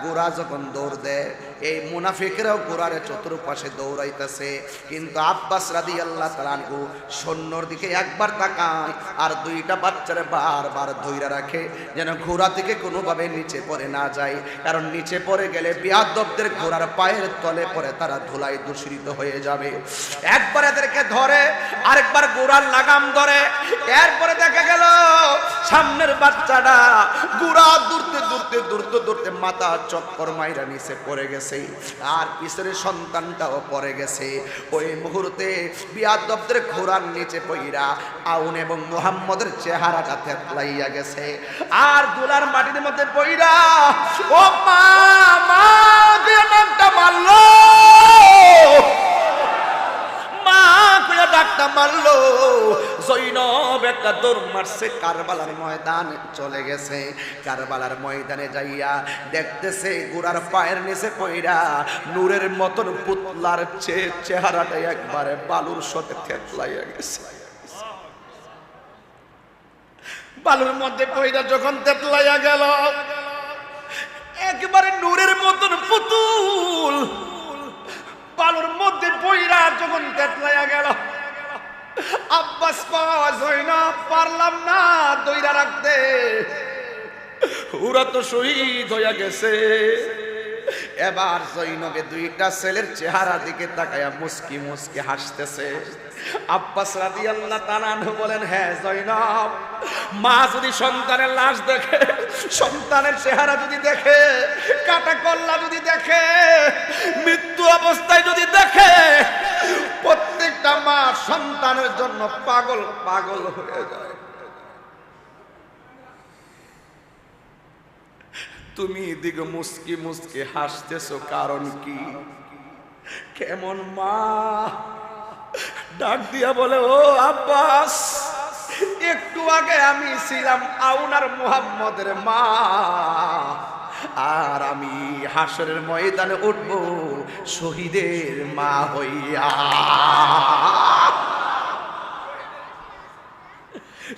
ঘোড়া যখন দৌড় দেয়, এই মুনাফিকরাও ঘোড়ার চতুর্পাশে দৌড়াইতেছে, কিন্তু আব্বাস রাদিয়াল্লাহু তাআলা আনহু সৈন্যর দিকে একবার তাকায় আর দুইটা বাচ্চারে বারবার ধইরা রাখে যেন ঘোড়া থেকে কোনোভাবে নিচে পড়ে না যায়, কারণ নিচে পড়ে গেলে বিয়াদবদের ঘোড়ার পায়ের তলে পড়ে তারা ধুলায় দূষিত হয়ে যাবে। একবার এদেরকে ধরে, আরেকবার ঘোড়ার লাগাম ধরে, এরপরে দেখা গেল সামনের বাচ্চাটা ঘোড়া দূরতে দূরতে দূরতে দূরতে মাথা চক্কর মাইরা নিচে পড়ে গেছে, আর পিছনের সন্তানটাও পড়ে গেছে। ওই মুহূর্তে বিয়াদবদের ঘোড়ার নিচে পইরা আউন এবং মুহাম্মদের চেহারাটা থেতলাইয়া গেছে, আর গোলার মাটির মধ্যে পইরা ও মা মা দিয়ে নামটা মারলো, মা কইয়া ডাকটা মারলো। জৈনব একটা দৌড় মারছে, কারবালার ময়দানে চলে গেছে। কারবালার ময়দানে যাইয়া দেখতেছে গোড়ার পায়ের নিচে পইরা নূরের মতন পুতলার চেহারাটা একবারে বালুর সাথে থেতলাইয়া গেছে। বালুর মধ্যে পইরা যখন তেতলাইয়া গেল, একেবারে নূরের মতন পুতুল বালুর মধ্যে পইরা যখন তেতলাইয়া গেল, আব্বাস পাওয়া জৈনব পারলাম না দইরা রাখতে, ওরা তো শহীদ হইয়া গেছে। এবার জৈনবে দুইটা ছেলের চেহারা দিকে তাকায়া মুস্কি মুস্কি হাসতেছে। আব্বাস রাদিয়াল্লাহু তাআলা আনহু বলেন, হ্যাঁ জৈনব, মা যদি সন্তানের লাশ দেখে, সন্তানের চেহারা যদি দেখে, কাটা কল্লা যদি দেখে, মৃত্যু অবস্থায় যদি দেখে, প্রত্যেকটা মা সন্তানের জন্য পাগল পাগল হয়ে যায়। তুমি এদিকে মুস্কি মুস্কি হাসতেছো, কারণ কি? কেমন মা? ডাক দিয়া বলে, ও আব্বাস, একটু আগে আমি ছিলাম আউনার মুহাম্মদের মা, আর আমি হাসরের ময়দানে উঠব শহীদের মা হইয়া।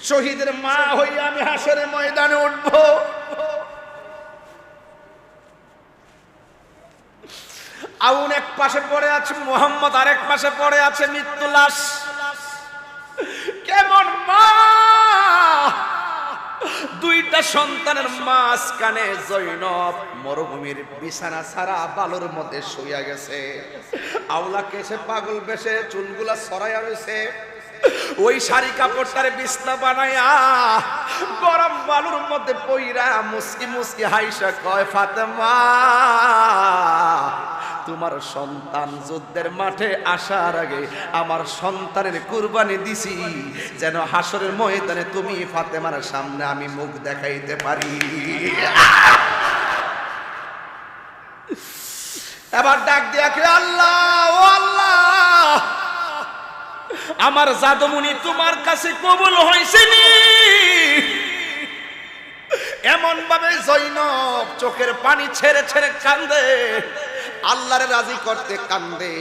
শহীদের মা হইয়া আমি হাসরের ময়দানে উঠব। আউন এক পাশে পড়ে আছে, মুহাম্মদ আরেক পাশে পড়ে আছে, মৃত্যু লাশ। কেমন মা? দুইটা সন্তানের মাঝখানে জৈনব মরুভূমির বিছানা ছাড়া বালুর মধ্যে শুইয়া গেছে। আওলা কেসে পাগল বেশে চুলগুলা ছড়াইয়া রয়েছে, ওই শাড়ি কাপড়টারে বিছনা বানাইয়া গরম বালুর মধ্যে পইরা মুস্কি মুস্কি হাইসা কয়, ফাতেমা, তোমার সন্তান যুদ্ধের মাঠে আসার আগে আমার সন্তানের কুরবানি দিছি, যেন হাসরের ময়দানে তুমি ফাতেমার সামনে আমি মুখ দেখাইতে পারি। এবার ডাক দিয়া কে, আল্লাহ, ও আল্লাহ, আমার জাদুমণি তোমার কাছে কবুল হয়েছে নি? এমন ভাবে জৈনব চোখের পানি ছেড়ে ছেড়ে কান্দে, আল্লাহরে রাজি করতে কান্দে,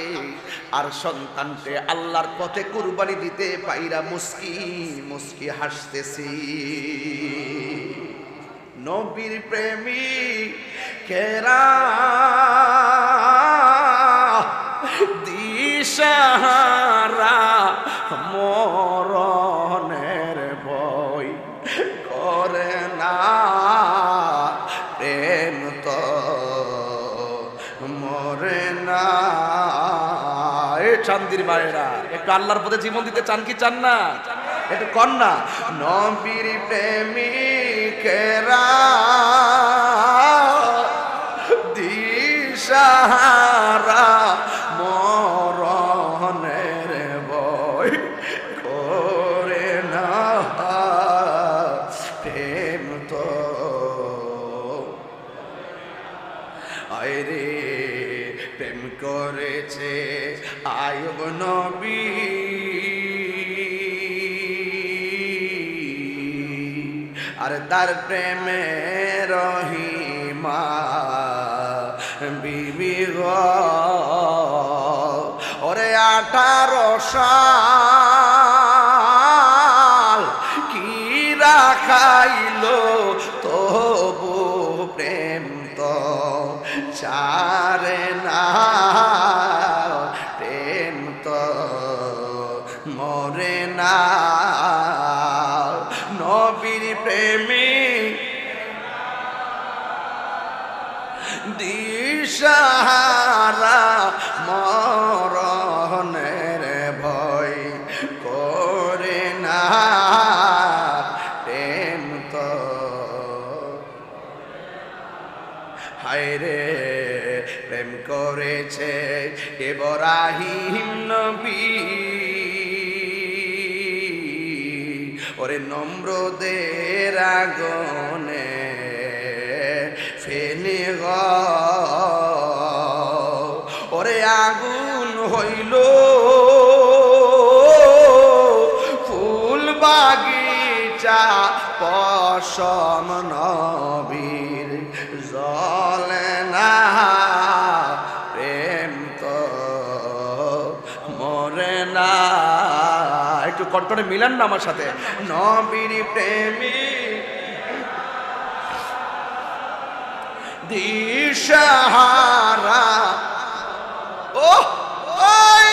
আর সন্তানকে আল্লাহর পথে কুরবানি দিতে পাইরা মুস্কি মুস্কি হাসতেছি। নবীর প্রেমিক কেরা দিশাহারা মরণের ভয় করে না, প্রেম তো মরে না। চান্দির ভাইরা, একটু আল্লাহর পথে জীবন দিতে চান কি চান না? একটু কর না। নবীর প্রেমিকেরা দিশাহারা মরণের ভয় করে না, প্রেম তো আয়রে প্রেম করেছে আয়ুব নবী, আর তার প্রেমে রহিমা বিবি গো, ওরে 18 সাল কি রাখাইলো তবু প্রেম তো চারে না প্রেম তো মরে না নবীর প্রেমে দিশাহারা মরণের ভয় করে না প্রেম তো হায়রে প্রেম করেছে ইব্রাহিম নবী ওরে নম্রদের আগুনে ফেলে ওরে আগুন হইল ফুল বাগিচা পশম নবীর জলে না প্রেম তো মরে না একটু কণ্ঠটা মিলান না আমার সাথে নবীর প্রেমী দিশাহারা ও ওই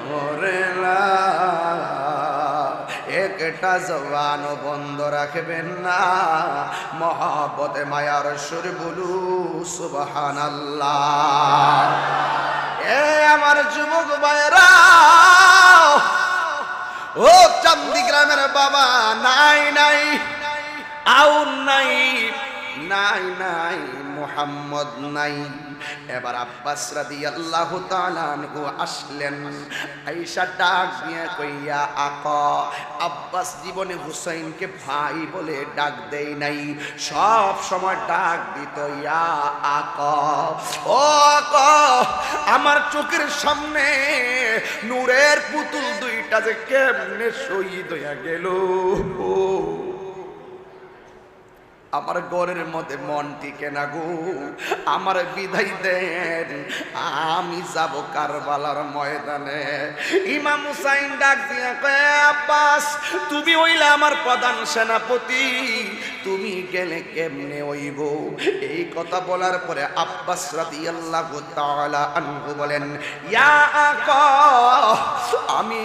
মরেলা একটা জবান বন্ধ রাখবেন না মহব্বতে মায়ার সুর বলু সুবহানাল্লাহ এ আমার যুবক ভাইরা ও চান্দি গ্রামের বাবা নাই নাই আউন নাই নাই নাই মুহাম্মদ নাই এবার আব্বাস রাদিয়াল্লাহু তাআলা আনহু আসলেন আয়েশা ডাক দিয়ে কইয়া আকা আব্বাস জীবনে হুসাইনকে ভাই বলে ডাক দেই নাই সব সময় ডাক দিত ইয়া আকা ও আকা আমার চোখের সামনে নূরের পুতুল দুইটা যে কেমনে শহীদ হইয়া গেল আমার ঘরের মধ্যে মন টিকে না গো আমার বিদায় দেন আমি যাব কারবালার ময়দানে ইমাম হুসাইন ডাক দিয়া কয় আব্বাস তুমি হইলে আমার প্রধান সেনাপতি তুমি গেলে কেমনে হইব এই কথা বলার পরে আব্বাস রাদিয়াল্লাহু তাআলা আনহু বলেন ইয়া আকা আমি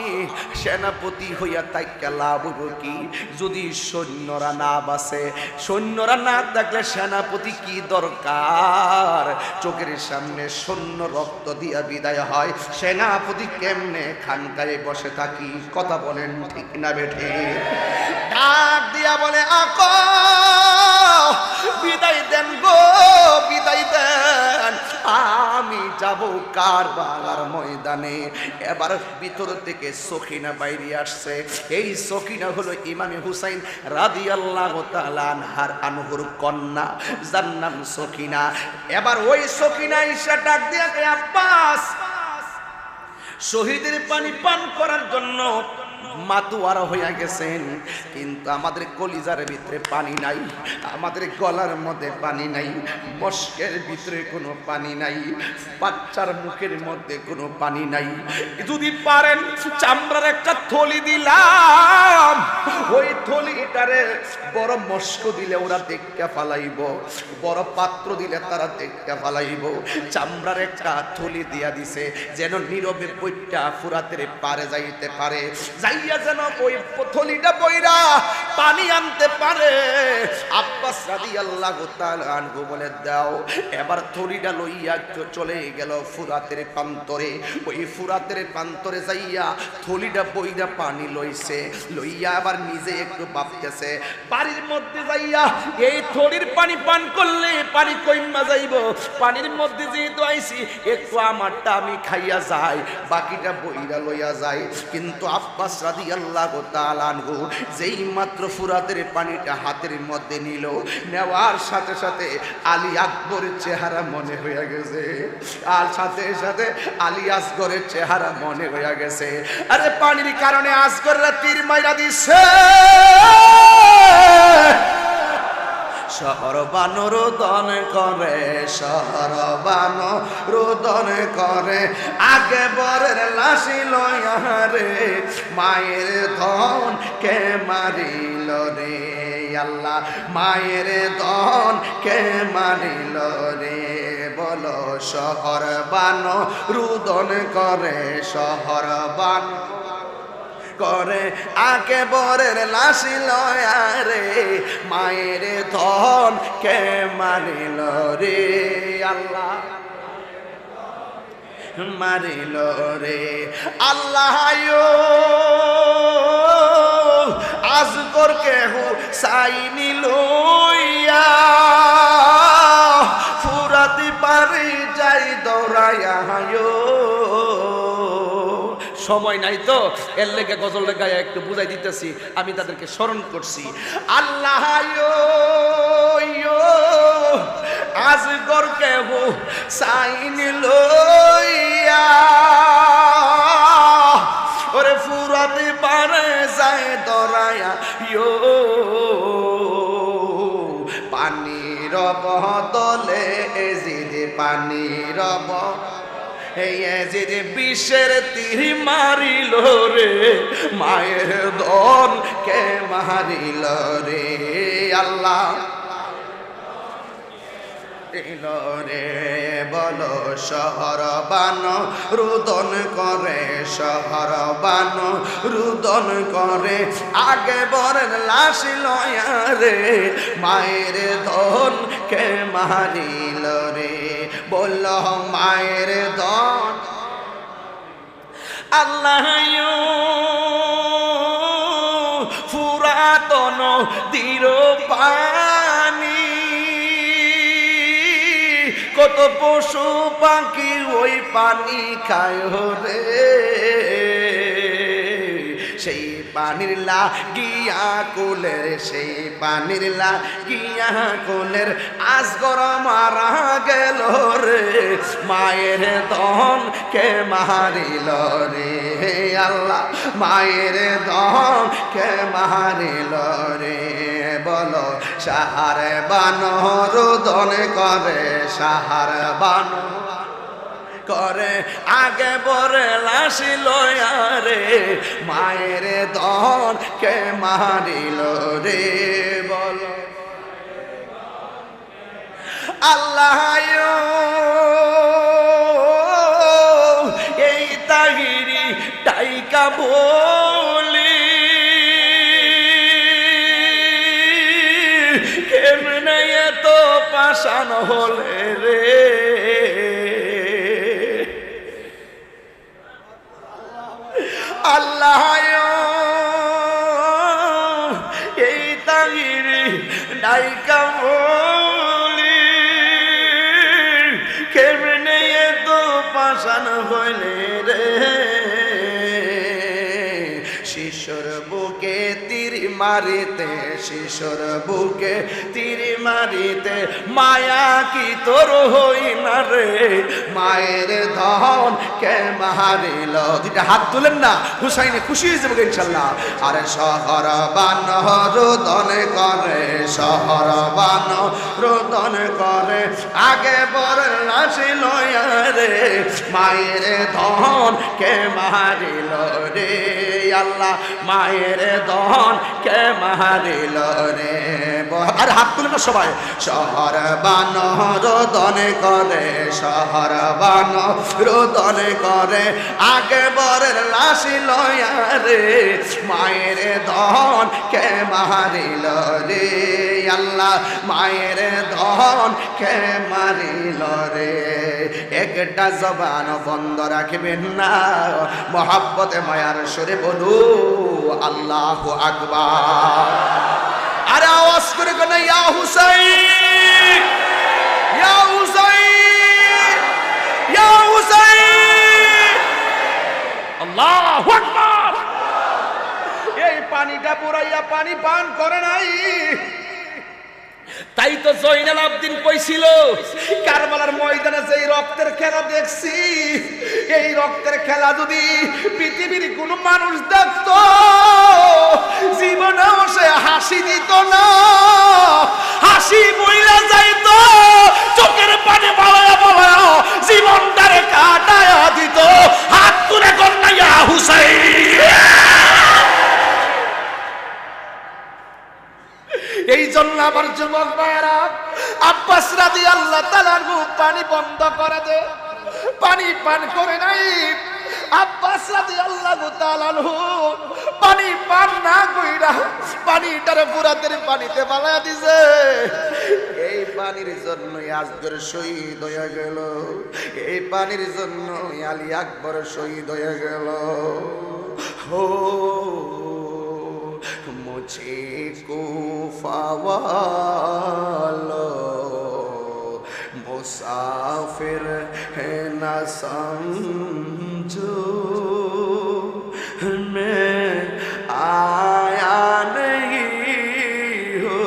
সেনাপতি হইয়া তাইকা লাভ হইব কি যদি সৈন্যরা না বাসে সৈন্যরা না থাকলে সেনাপতি কি দরকার চোখের সামনে সৈন্য রক্ত দিয়া বিদায় হয় সেনাপতি কেমনে খানকায় বসে থাকি কথা বলেন ঠিক না বেঠে ডাক দিয়া বলে আকা বিদায় দেন গো বিদায় দেন আমি যাব কারবালার ময়দানে এবার ভিতর থেকে সখিনা বাইরে আসছে এই সখিনা হলো ইমামে হুসাইন রাদিয়াল্লাহু তাআলা আনহুর কন্যা যার নাম সখিনা এবার ওই সখিনা ঈশা ডাক দিয়ে আব্বাস শহীদের পানি পান করার জন্য মাতুয়ারা হইয়া গেছেন কিন্তু আমাদের কলিজার ভিতরে পানি নাই আমাদের গলার মধ্যে পানি নাই মস্কের ভিতরে কোনো পানি নাই বাচ্চার মুখের মধ্যে কোনো পানি নাই যদি পারেন চামড়ার একটা থলি দিলাম ওই থলিটারে বড় মস্ক দিলে ওরা দেখতে ফালাইব বড় পাত্র দিলে তারা দেখতে ফালাইব চামড়ার একটা থলি দিয়া দিছে যেন নীরবে বইটা ফুরাতের পারে যাইতে পারে যাইয়া যেন ওই থলিটা বইরা পানি আনতে পারে আব্বাস রাদিয়াল্লাহু তাআলা আনহু বলে দাও এবার থলিটা লইয়া চলে গেল ফুরাতের প্রান্তরে ওই ফুরাতের প্রান্তরে যাইয়া থলিটা বইরা পানি লইছে লইয়া আবার নিজে একটু ভাবতেছে বাড়ির মধ্যে যাইয়া এই থলির পানি পান করলে পানি কইমা যাইব পানির মধ্যে যেহেতু আইছি একটু আমারটা আমি খাইয়া যাই বাকিটা বইরা লইয়া যাই কিন্তু আব্বাস রাদিয়াল্লাহু তাআলা আনহু যেই মাত্র ফুরাতের পানিটা হাতের মধ্যে নিল নেওয়ার সাথে সাথে আলী আকবরের চেহারা মনে হয়ে গেছে আর সাথে সাথে আলী আসগরের চেহারা মনে হয়ে গেছে আরে পানির কারণে আসগররা তীর মাইরা দিছে শহরবানো রোদন করে, শহরবানো রোদন করে, আগে বরের লাশি লয়া রে, মায়ের ধন কে মারিল রে আল্লাহ, মায়ের ধন কে মারিল রে। বলো শহরবানো রোদন করে, শহরবানো করে, আগে বরের লাশি লয়া রে, মায়ের ধন কে মারিল রে আল্লাহ, মারিল রে আল্লাহ। আজগর কেহ সাইনি লইয়া, ফুরাতি পারি যাই দৌড়াইয়া। সময় নাই তো, এর লেগে গজল গায়ে একটু বুঝাই দিতেছি, আমি তাদেরকে স্মরণ করছি। আল্লাহ আজগর কেহ সাইনি লইয়া, ওরে ফুরাতে পারে যায় দরায়া, পানির বদলে এজিদে, পানির যে বিষের তীর মারিল রে, মায়ের ধন কে মারিল রে আল্লাহ রে। বলো শহরবানো রোদন করে, শহরবানো রোদন করে, আগে বরের লাশি লয়া রে, মায়ের ধন কে মারিল রে। বলল মায়ের ধন আল্লাহ ফুরাতন দীর পানি, কত পশু পাখি ওই পানি খায় রে, সেই পানির লাগিয়া কুলের, সেই পানির লাগিয়া কুলের, আজগর মারা গেল রে, মায়ের ধন কে মারিল রে আল্লাহ, মায়ের ধন কে মারিল রে। বলো সাহার বানো রোদন করে, সাহার বানো করে, আগে বরে লাশি লয়া রে, মায়ের ধন কে মারিল রে। বলো আল্লাহ এই তাহিরি টাইকা বলি, কেমনে এত পাষাণ হলে রে, আল্লাহ এই তাহিরি নাইকা বলি, কেমনে এত পাষাণ হইলে রে, শিশুর বুকে তীর মারিতে, শিশুর বুকে তীর মারিতে, মায়া কি তোর হই না রে, মায়ের ধন কে মারিল। দুইটা হাত তুলেন না, হুসাইনে খুশি হয়ে যাবে ইনশাল্লাহ। আরে শহরবানো রোদন করে, শহরবানো রোদন করে, আগে বরের লাশি লয়া রে, মায়ের ধন কে মারিল রে আল্লাহ, মায়ের ধন কে মারিল রে। আর হাত তুলে না সবাই। শহরবানো রোদন করে, শহরবানো রোদন করে, আগে বরের লাশি লয়া রে, মায়ের ধন কে মারিল রে আল্লাহ, মায়ের ধন কে মারিল রে। একটা জবান বন্ধ রাখবেন না, মহাব্বতে মায়ার সুরে বলু আল্লাহু আকবার। আরে আওয়াজ করে কোন ইয়া হুসাইন, ইয়া হুসাইন, ইয়া হুসাইন, আল্লাহু আকবার। এই পানিটা পুরাইয়া পানি পান করে নাই, তাই তো জয়নাল আবদিন কইছিল কারবালার ময়দানে যে রক্তের খেলা দেখছি, এই রক্তের খেলা যদি পৃথিবীর কোন মানুষ দেখত, জীবনেও সে হাসি দিত না, হাসি হুসাইন। এই জন্য আমার যুবক ভাইয়েরা, আব্বাস রাদিয়াল্লাহু তাআলা পানি বন্ধ করে দে, পানি পান করে নাই। আব্বাস রাদিয়াল্লাহু তাআলা পানি পান না কইরা পানিটারে পুরাতের পানিতে ফালায়া দিছে। এই পানির জন্য আজগর শহীদ হয়ে গেল, এই পানির জন্য আলী আকবর শহীদ হয়ে গেল। হো মুঝে কুফা वालो मुसाफिर है ना समझो, मैं आया नहीं हो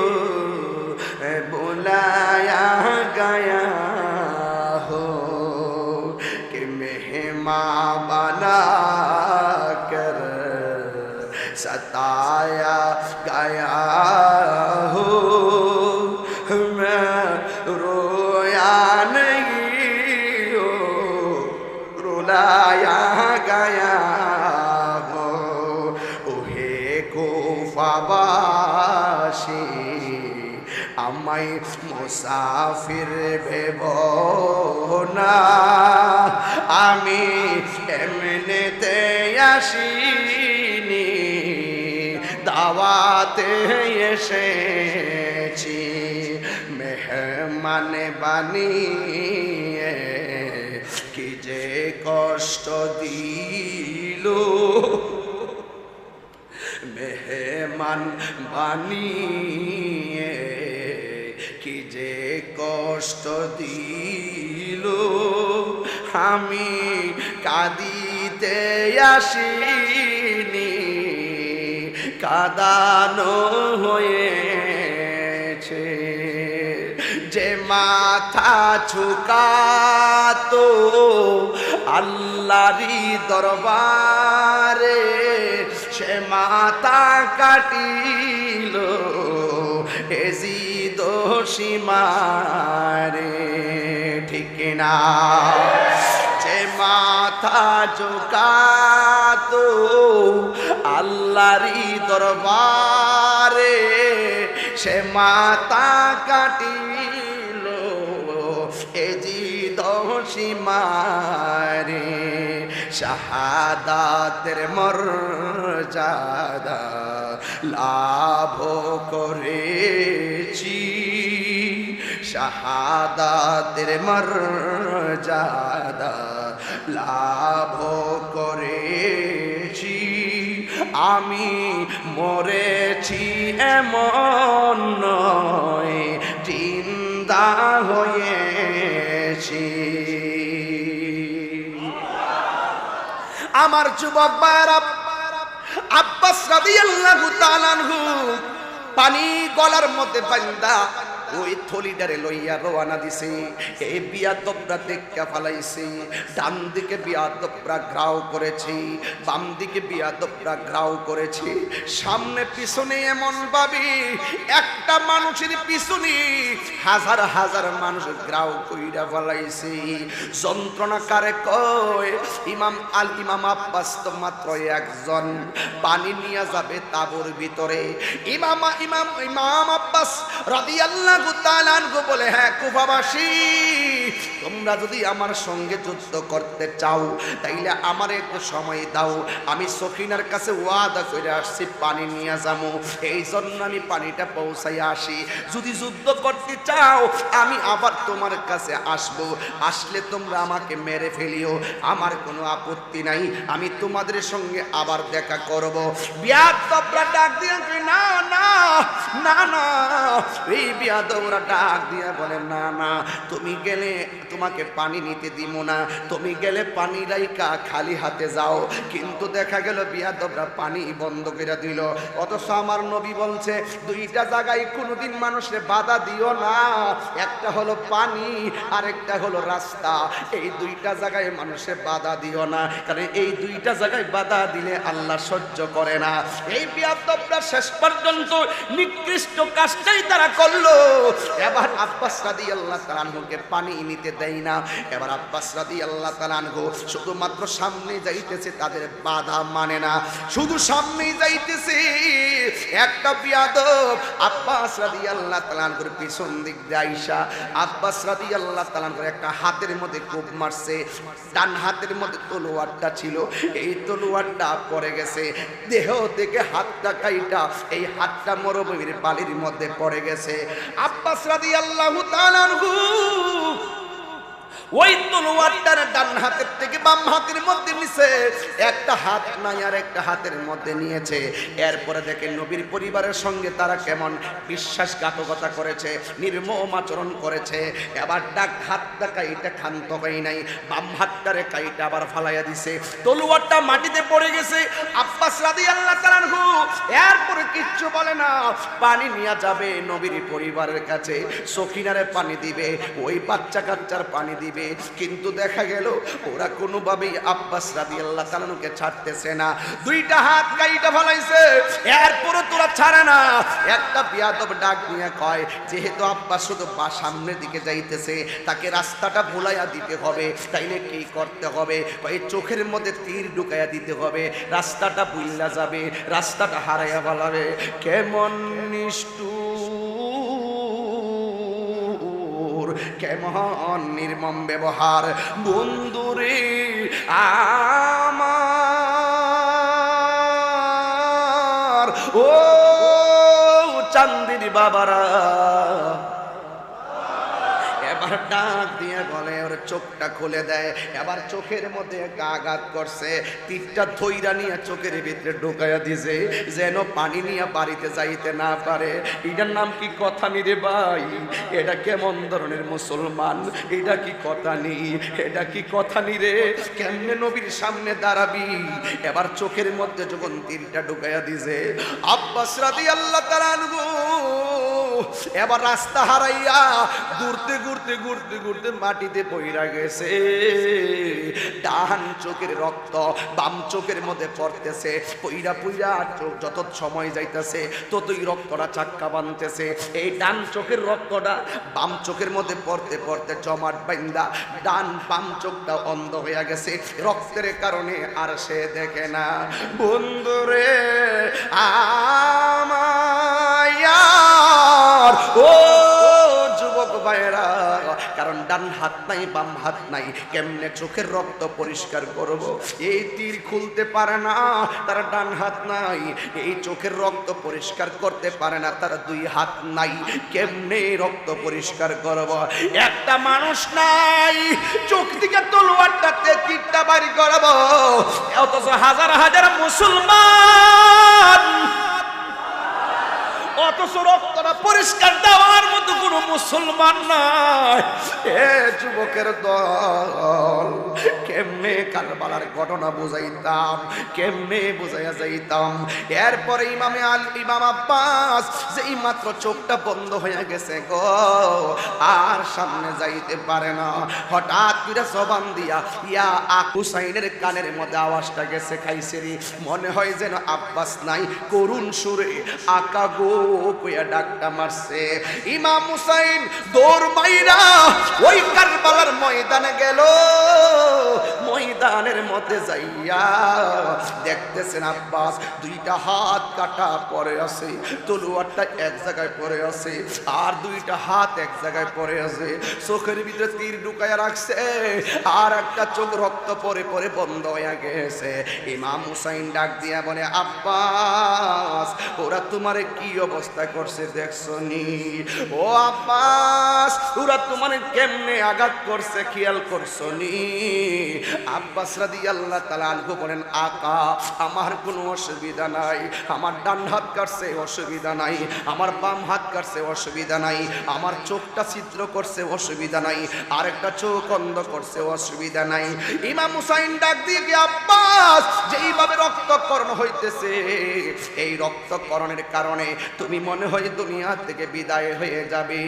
बुलाया गया हो कि मेहमान बना कर सताया गया हो, मैं रोया नहीं हो रुलाया गया हो। ওহে কুফাবাসী আমায় মুসাফির ভেব না, আমি এমনিতে আসিনি, দাওয়াতে এসেছি। মেহমান বানিয়ে কি যে কষ্ট দিল, মেহমান বানিয়ে কি যে কষ্ট দিল, আমি কাঁদিতে আসিনি, কাঁদানো হয়েছে। যে মাথা ঝুকাতো আল্লাহরই দরবারে, সে মাথা কাটিল এজিদ সীমারে, ঠিক না? যে মাথা ঝুকাতো আল্লাহরই দরবারে, সে মাথা কাটিল এজিদ সীমারে। শাহাদাতের মর্যাদা লাভ করেছি, শাহাদাতের মর্যাদা লাভ করেছি। আমি মরেছি এমন নয়, জিন্দা হয়েছি। আমার যুবক ভাইরা, আব্বাস রাদিয়াল্লাহু তাআলা আনহু পানি গলার মধ্যে বান্দা ওই থলিটারে লইয়া রওনা দিছে। এই বিয়াদবরা দেখে ফালাইছে, ডান দিকে বিয়াদবরা ঘ্রাও করেছে, বাম দিকে বিয়াদবরা ঘ্রাও করেছে, সামনে পিছনে এমন ভাবে একটা মানুষের পিছনে হাজার হাজার মানুষ ঘ্রাও কইরা ফালাইছে। যন্ত্রণা কারে কয়? ইমাম আব্বাস তো মাত্র একজন, পানি নিয়ে যাবে তাঁবুর ভিতরে। ইমাম আব্বাস রাদিয়াল্লাহু তাআলা আনহু বলে, হ্যাঁ কুফাবাসী, তোমরা যদি আমার সঙ্গে যুদ্ধ করতে চাও তাইলে আমার একটু সময় দাও, আমি সফিনার কাছে ওয়াদা করে আসছি পানি নিয়ে যাবো, এই জন্য আমি পানিটা পৌঁছাই আসি। যদি যুদ্ধ করতে চাও আমি আবার তোমার কাছে আসব, আসলে তোমরা আমাকে মেরে ফেলিও, আমার কোনো আপত্তি নাই, আমি তোমাদের সঙ্গে আবার দেখা করব। বিয়াদবরা ডাক দিয়ে না না না না, এই বিয়াদবরা ডাক দিয়ে বলে না না, তুমি গেলে তোমাকে পানি নিতে দিব না, তুমি গেলে পানি রাইকা খালি হাতে যাও। কিন্তু দেখা গেল বিয়াদবরা পানি বন্ধ করে দিল। অথচ আমার নবী বলছে দুইটা জায়গায় কোনোদিন মানুষের বাধা দিও না, একটা হলো পানি আর একটা হলো রাস্তা। এই দুইটা জায়গায় মানুষের বাধা দিও না, কারণ এই দুইটা জায়গায় বাধা দিলে আল্লাহ সহ্য করে না। এই বিয়াদবরা শেষ পর্যন্ত নিকৃষ্ট কাজটাই তারা করলো। এবার আব্বাস রাদিয়াল্লাহু তাআলা আনহুকে পানি নিতে দেয় না। এবার আব্বাস রাদিয়াল্লাহু তাআলা আনহু শুধুমাত্র সামনে যাইতেছে, তাদের বাধা মানে না, শুধু সামনেই যাইতেছে। একটা বিয়াদব আব্বাস রাদিয়াল্লাহু তাআলা আনহুর পিছন দিক দিয়ে আইসা আব্বাস রাদিয়াল্লাহু তাআলা আনহুর একটা হাতের মধ্যে কোপ মারছে। ডান হাতের মধ্যে তলোয়ারটা ছিল, এই তলোয়ারটা পড়ে গেছে দেহ থেকে, হাতটা কাইটা এই হাতটা মরুভূমির বালির মধ্যে পড়ে গেছে। আব্বাস রাদিয়াল্লাহু তাআলা আনহু ওই তলোয়ারটার ডান হাতের থেকে বাম হাতের মধ্যে নিছে, একটা হাত নাই আর একটা হাতের মধ্যে নিয়েছে। এরপরে দেখেন নবীর পরিবারের সঙ্গে তারা কেমন বিশ্বাসঘাতকতা করেছে, নির্মম আচরণ করেছে। এবার ডাক হাতটা কাইটা ক্ষান্ত হয় নাই, বাম হাতটারে কাইটা আবার ফালাইয়া দিছে, তলোয়ারটা মাটিতে পড়ে গেছে। আব্বাস রাদিয়াল্লাহু তাআলা আনহু এরপরে কিচ্ছু বলে না, পানি নিয়ে যাবে নবীর পরিবারের কাছে, সখিনারে পানি দিবে, ওই বাচ্চা কাচ্চার পানি দিবে। কিন্তু দেখা গেল ওরা কোনোভাবেই আব্বাস রাদিয়াল্লাহু তাআলা আনহুকে ছাড়তেছে না, দুইটা হাত কাইটা ফলাইছে, এরপরে তোরা ছাড়ে না। একটা বিয়াদব ডাক নিয়ে কয়, যেহেতু আব্বাস শুধু সামনের দিকে যাইতেছে, তাকে রাস্তাটা ভুলাইয়া দিতে হবে, তাইলে কি করতে হবে? কয় চোখের মধ্যে তীর ঢুকাইয়া দিতে হবে, রাস্তাটা ভুইলা যাবে, রাস্তাটা হারাইয়া ফেলাবে। কেমন নিষ্ঠুর, কেমন নির্মম ব্যবহার বন্ধুরে আমার, ও চান্দিনী বাবারা। এবার ডাক দিয়ে বলে, ওর চোখটা খুলে দেয়। এবার চোখের মধ্যে আঘাত করছে, তীরটা ধইরা নিয়ে চোখের ভিতরে ঢুকাইয়া দিছে, যেন পানি নিয়ে বাড়িতে যাইতে না পারে। এটার নাম কি কথা নি রে ভাই? এটা কেমন ধরনের মুসলমান? এটা কি কথা নি? এটা কি কথা নি রে? কেমনে নবীর সামনে দাঁড়াবি? এবার চোখের মধ্যে যখন তীরটা ঢুকাইয়া দিছে, আব্বাস রাদিয়াল্লাহু তাআলা আনহু এবার রাস্তা হারাইয়া ঘুরতে ঘুরতে ঘুরতে ঘুরতে মাটিতে পইরা গেছে। ডান চোখের রক্ত বাম চোখের মধ্যে পড়তেছে, পইরা পইরা চোখ যত সময় যাইতেছে ততই রক্তটা চাক্কা বানতেছে। এই ডান চোখের রক্তটা বাম চোখের মধ্যে পড়তে পড়তে জমাট বাইন্দা ডান বাম চোখটা অন্ধ হইয়া গেছে রক্তের কারণে, আর সে দেখে না। বন্ধুরে আমার, ও যুবক ভাইরা, কারণ ডান হাত নাই বাম হাত নাই, কেমনে চোখের রক্ত পরিষ্কার করব? এই তীর খুলতে পারে না, তার ডান হাত নাই, এই চোখের রক্ত পরিষ্কার করতে পারে না, তার দুই হাত নাই, কেমনে রক্ত পরিষ্কার করব? একটা মানুষ নাই, চোখ থেকে তলোয়ারটাতে তীরটা বাড়ি করব, অথচ হাজার হাজার মুসলমান, অথচ রক্তটা পরিষ্কার দেওয়ার মতো কোনো মুসলমান নাই। এ যুবকের দল, কেমনে কারবালার ঘটনা বুঝাইতাম, কেমনে বুঝাইয়া যাইতাম। এরপরে ইমাম আব্বাস যেই মাত্র চোখটা বন্ধ হয়ে গেছে গো, আর সামনে যাইতে পারে না, হঠাৎ করে জবান দিয়া ইয়া হুসাইনের কানের মধ্যে আওয়াজটা গেছে খাইছেরি, মনে হয় যেন আব্বাস নাই, করুণ সুরে আকা গো কইয়া ডাকটা মারছে। ইমাম হুসাইন দৌড় মাইরা ওই কারবালার ময়দানে গেল। ময়দানের মধ্যে যাইয়া দেখতেছেন আব্বাস দুইটা হাত কাটা পড়ে আছে, তলোয়ারটা এক জায়গায় পড়ে আছে, আর দুইটা হাত এক জায়গায় পড়ে আছে, চোখের ভিতরে তীর ঢুকাইয়া রাখছে, আর একটা চোখ রক্ত পরে পরে বন্ধ হয়ে গেছে। ইমাম হুসাইন ডাক দিয়া বলে, আব্বাস ওরা তোমারে কি অবস্থা করছে দেখছো নি? ও আব্বাস ওরা তোমারে কেমনে আঘাত করছে খেয়াল করছো নি? আব্বাস রাদিয়াল্লাহু তাআলা আনহু বলেন, আকা আমার কোনো অসুবিধা নাই, আমার ডান হাত কাটছে অসুবিধা নাই, আমার বাম হাত কাটছে অসুবিধা নাই, আমার চোখটা ছিদ্র করছে অসুবিধা নাই, আরেকটা চোখ অন্ধ করছে অসুবিধা নাই। ইমাম হুসাইন ডাক দিয়ে কি, আব্বাস যেইভাবে রক্তকরণ হইতেছে, এই রক্তকরণের কারণে তুমি মনে হয় দুনিয়া থেকে বিদায় হয়ে যাবে,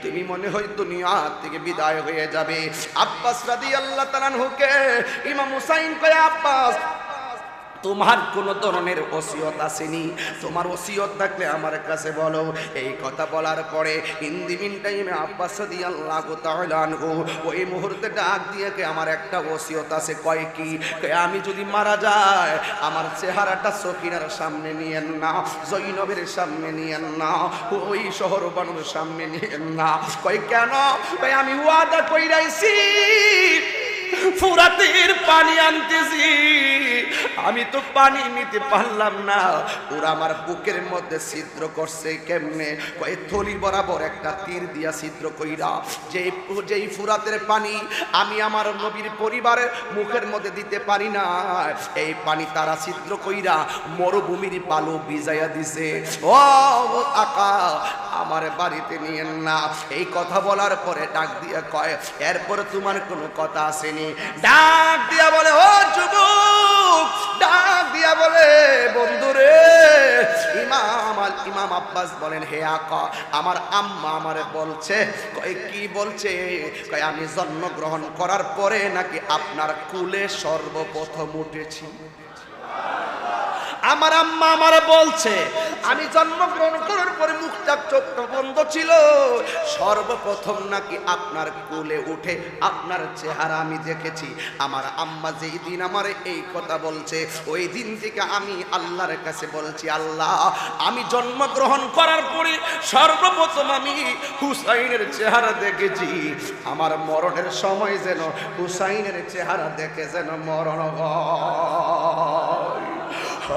তুমি মনে হয় দুনিয়া থেকে বিদায় হয়ে যাবে। আব্বাস রাদিয়াল্লাহু তাআলা আনহুকে ইমাম হুসাইন কয়, আব্বাস তোমার কোন ধরনের ওসিয়ত আসেনি? তোমার ওসিয়ত থাকলে আমার কাছে বলো। এই কথা বলার পরে ইন দি মিন টাইমে আব্বাস রাদিয়াল্লাহু তাআলা আনহু ওই মুহূর্তে ডাক দিয়ে কে আমার একটা ওসিয়ত আছে। কয় কি? আমি যদি মারা যাই আমার চেহারাটা সকিনার সামনে নিয়েন না, জৈনবের সামনে নিয়েন না, ওই শহর বানুর সামনে নিয়েন না। কয় কেন? কয় আমি ওয়াদা কইরাইছি ফুরাতের পানি আনতেছি, আমি তো পানি নিতে পারলাম না, ওরা আমার বুকের মধ্যে ছিদ্র করছে। কেমনে? কয় থলি বরাবর একটা তীর দিয়া ছিদ্র কইরা যেই ফুরাতের পানি আমি আমার নবীর পরিবারের মুখের মধ্যে দিতে পারি না, এই পানি তারা ছিদ্র কইরা মরুভূমির বালু ভিজাইয়া দিছে। ও আকা আমার বাড়িতে নিয়েন না। এই কথা বলার পরে ডাক দিয়া কয় এরপরে তোমার কোনো কথা আসেনি? ডাক দিয়া বলে ও যুবক, ডাক দিয়া বলে বন্ধুরে। ইমাম আব্বাস বলেন হে আকা, আমার আম্মা আমারে বলছে। কয় কি বলছে? কয় আমি জন্মগ্রহণ করার পরে নাকি আপনার কুলে সর্বপ্রথম উঠেছি। আমার আম্মা আমারে বলছে আমি জন্মগ্রহণ করার পরে মুখটা চোখ বন্ধ ছিল, সর্বপ্রথম নাকি আপনার কোলে উঠে আপনার চেহারা আমি দেখেছি। আমার আম্মা যেই দিন আমার এই কথা বলছে ওই দিন থেকে আমি আল্লাহর কাছে বলছি, আল্লাহ আমি জন্মগ্রহণ করার পরে সর্বপ্রথম আমি হুসাইনের চেহারা দেখেছি, আমার মরণের সময় যেন হুসাইনের চেহারা দেখে যেন মরণ হয়। ও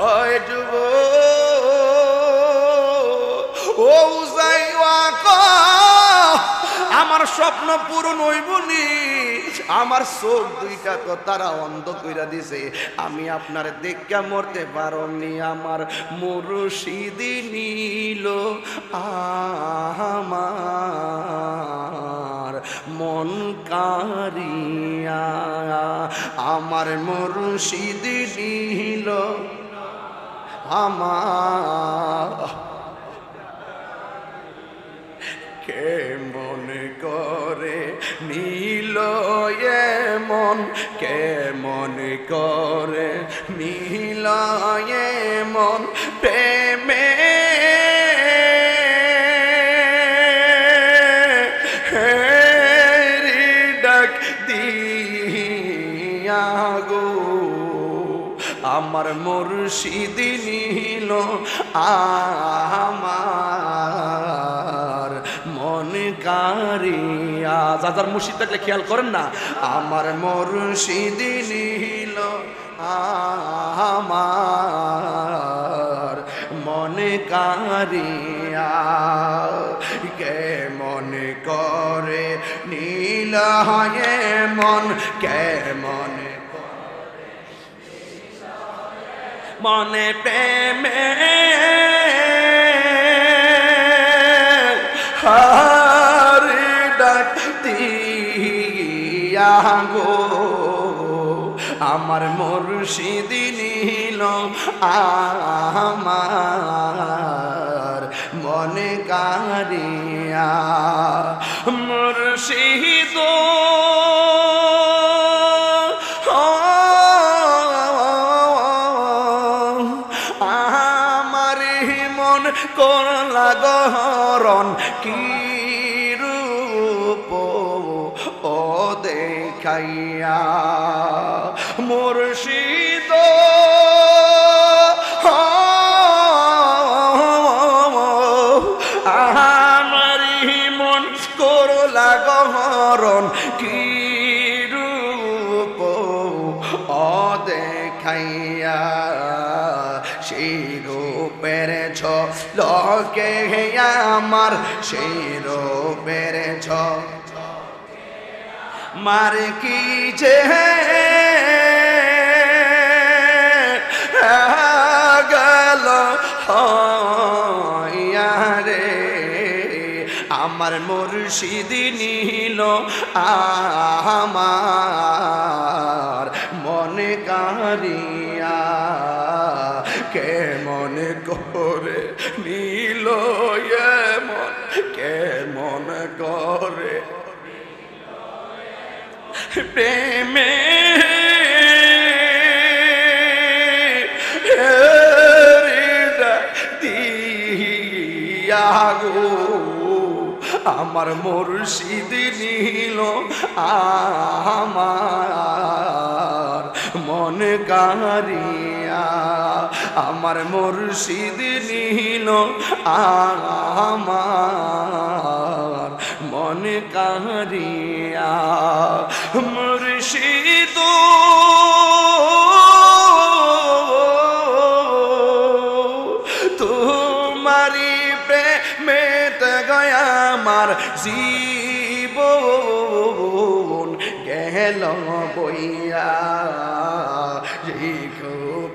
আমার স্বপ্ন পূরণ হইবনি, আমার চোখ দুইটা তো তারা অন্ধ কইরা দিছে, আমি আপনার দেখা মরতে পারনি। আমার মুর্শিদি নীল আমার মন কারিয়া, আমার মুর্শিদি নীল আমার কে মনে করে নীল মন, কে মনে করে নীল মন প্রেমে ডাক দিয়া গো আমার মুর্শিদি নীল আমার মন কারিয়া। যার মুর্শিদ থাকলে খেয়াল করেন না, আমার মুর্শিদি নীল আমার মন কারিয়া, কে মনে করে নীল মন, কে মনে মনে প্রেমে হারি ডাক দিয়া গো আমার মুর্শিদি নীল আমার মনে কারিয়া। মুর্শিদ করলা গহরণ কি রূপ ও দেখাইয়া, মুর্শিদ আমার মন করলা গহরণ কি রূপ ও দেখাইয়া, সেই রূপের ঝলকে আমার, সেই রূপের মার কি যে গেল রে আমার মুর্শিদি নীল আমার মনে কারিয়া, কে মনে করে নীল মন, কে মনে করে প্রেমে গো আমার মুর্শিদ নীল আমার মন কারিয়া আমার মুর্শিদ নীল আমার মন কারিয়া মুর্শিদ তোমারি প্রেমেতে গয়া আমার জীবন গেল বইয়া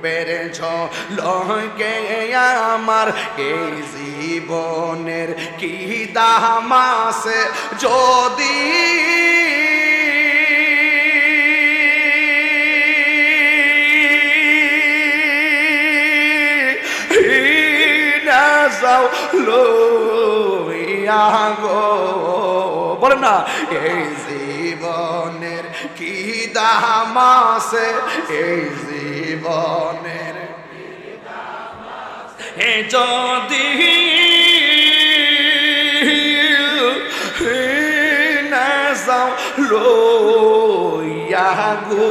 পেরেছ লগে আমার এই জীবনের কি দাম আছে যদি না যাও লইয়া গো বলে না এই জীবনের কি দাম আছে এই জীবনের যদি না যাও লইয়া গো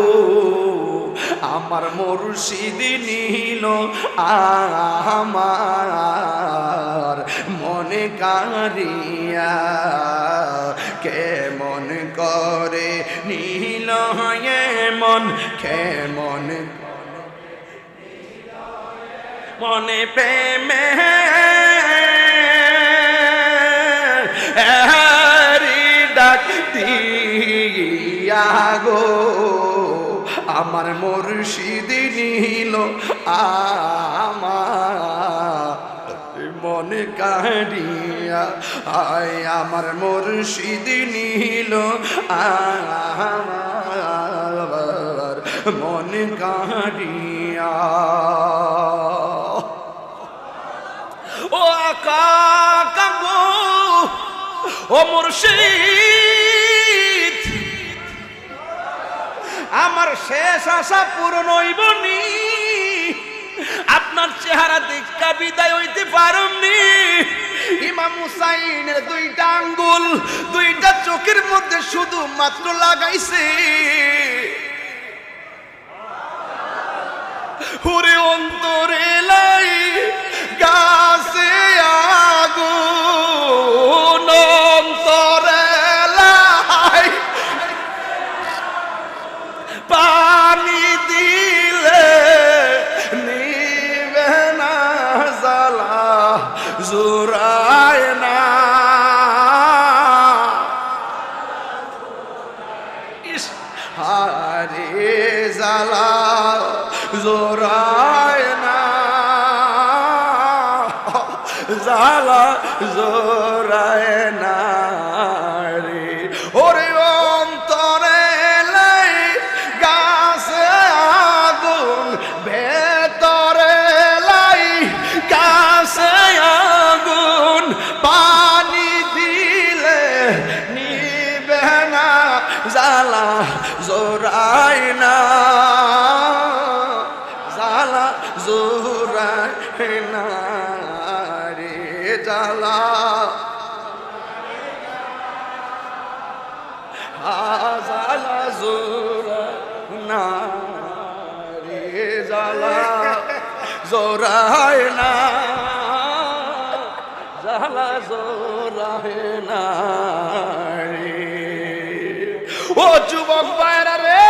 আমার মুর্শিদ নীল আমার মনে কারিয়া কেমন করে নীল মন কেমন মনে প্রেমে ডাক দিয়া গো আমার মুর্শিদ নীল আমার মনে কারিয়া আয় আমার মুর্শিদ নীল আমার মনে কারিয়া ও আকা কাগো ও মুর্শিদ আমার শেষ আশা পূরণ হইবনি আপনার চেহারা দেখা বিদায় হইতে পারুমনি ইমাম হুসাইনের দুইটা আঙ্গুল দুইটা চোখের মধ্যে শুধু মাত্র লাগাইছে হুরে অন্তরে লাই গাছে আগুন অন্তরে লাই পানি দিলে নিবে না জ্বালা জোরায় না হারে জ্বালা জোরায় না জ্বালা জোরায় না রে ওরে অন্তরে লাই গাছে আগুন ভেতরে লাই গাছে আগুন পানি দিলে নিবে না জ্বালা জোরায় না জ্বালা জোরায় না রে জ্বালা জ্বালা জোরায় না রে জ্বালা জোরায় না জ্বালা জোরায় না রে ও যুবক ভাইরা রে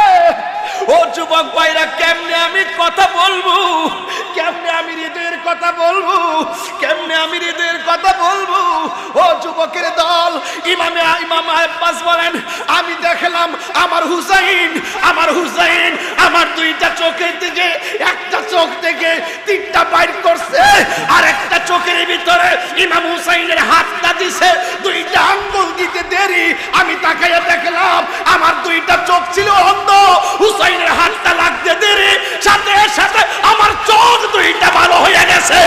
ও যুবক ভাইরা কেমনে আমি কথা বলবো কেমনে আমি হৃদয়ের কথা বলবো কেমনে আমি হৃদয়ের কথা বলবো ও যুবকের দল ইমাম আব্বাস বলেন আমি দেখলাম আমার হুসাইন আমার দুইটা চোখের দিকে একটা চোখ থেকে তিনটা বাইর করছে আর একটা চোখের ভিতরে ইমাম হুসাইনের হাতটা দিছে দুইটা আঙ্গুল দিতে দেরি আমি তাকাইয়া দেখলাম আমার দুইটা চোখ ছিল অন্ধ হুসাইনের হাতটা লাগতে দেরি সাথে সাথে আমার চোখ দুইটা ভালো হয়ে গেছে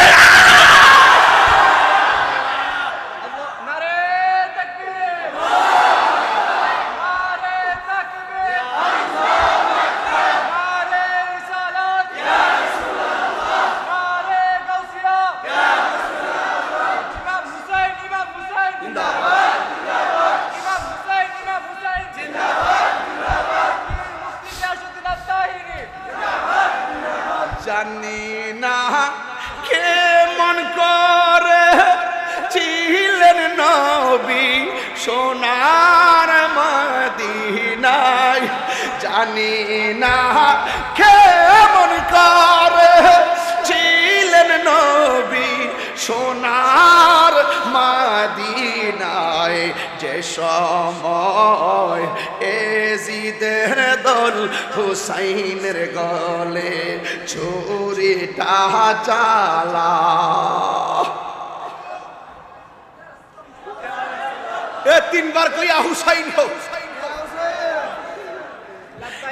নবী সোনার মদিনায় জানি না কেমন করে ছিলেন নবী সোনার মদিনায় যে সময় এজিদের দল হুসাইনের গলে ছুরিটা চালা। এ তিনবার কই ইয়া হুসাইন হোক,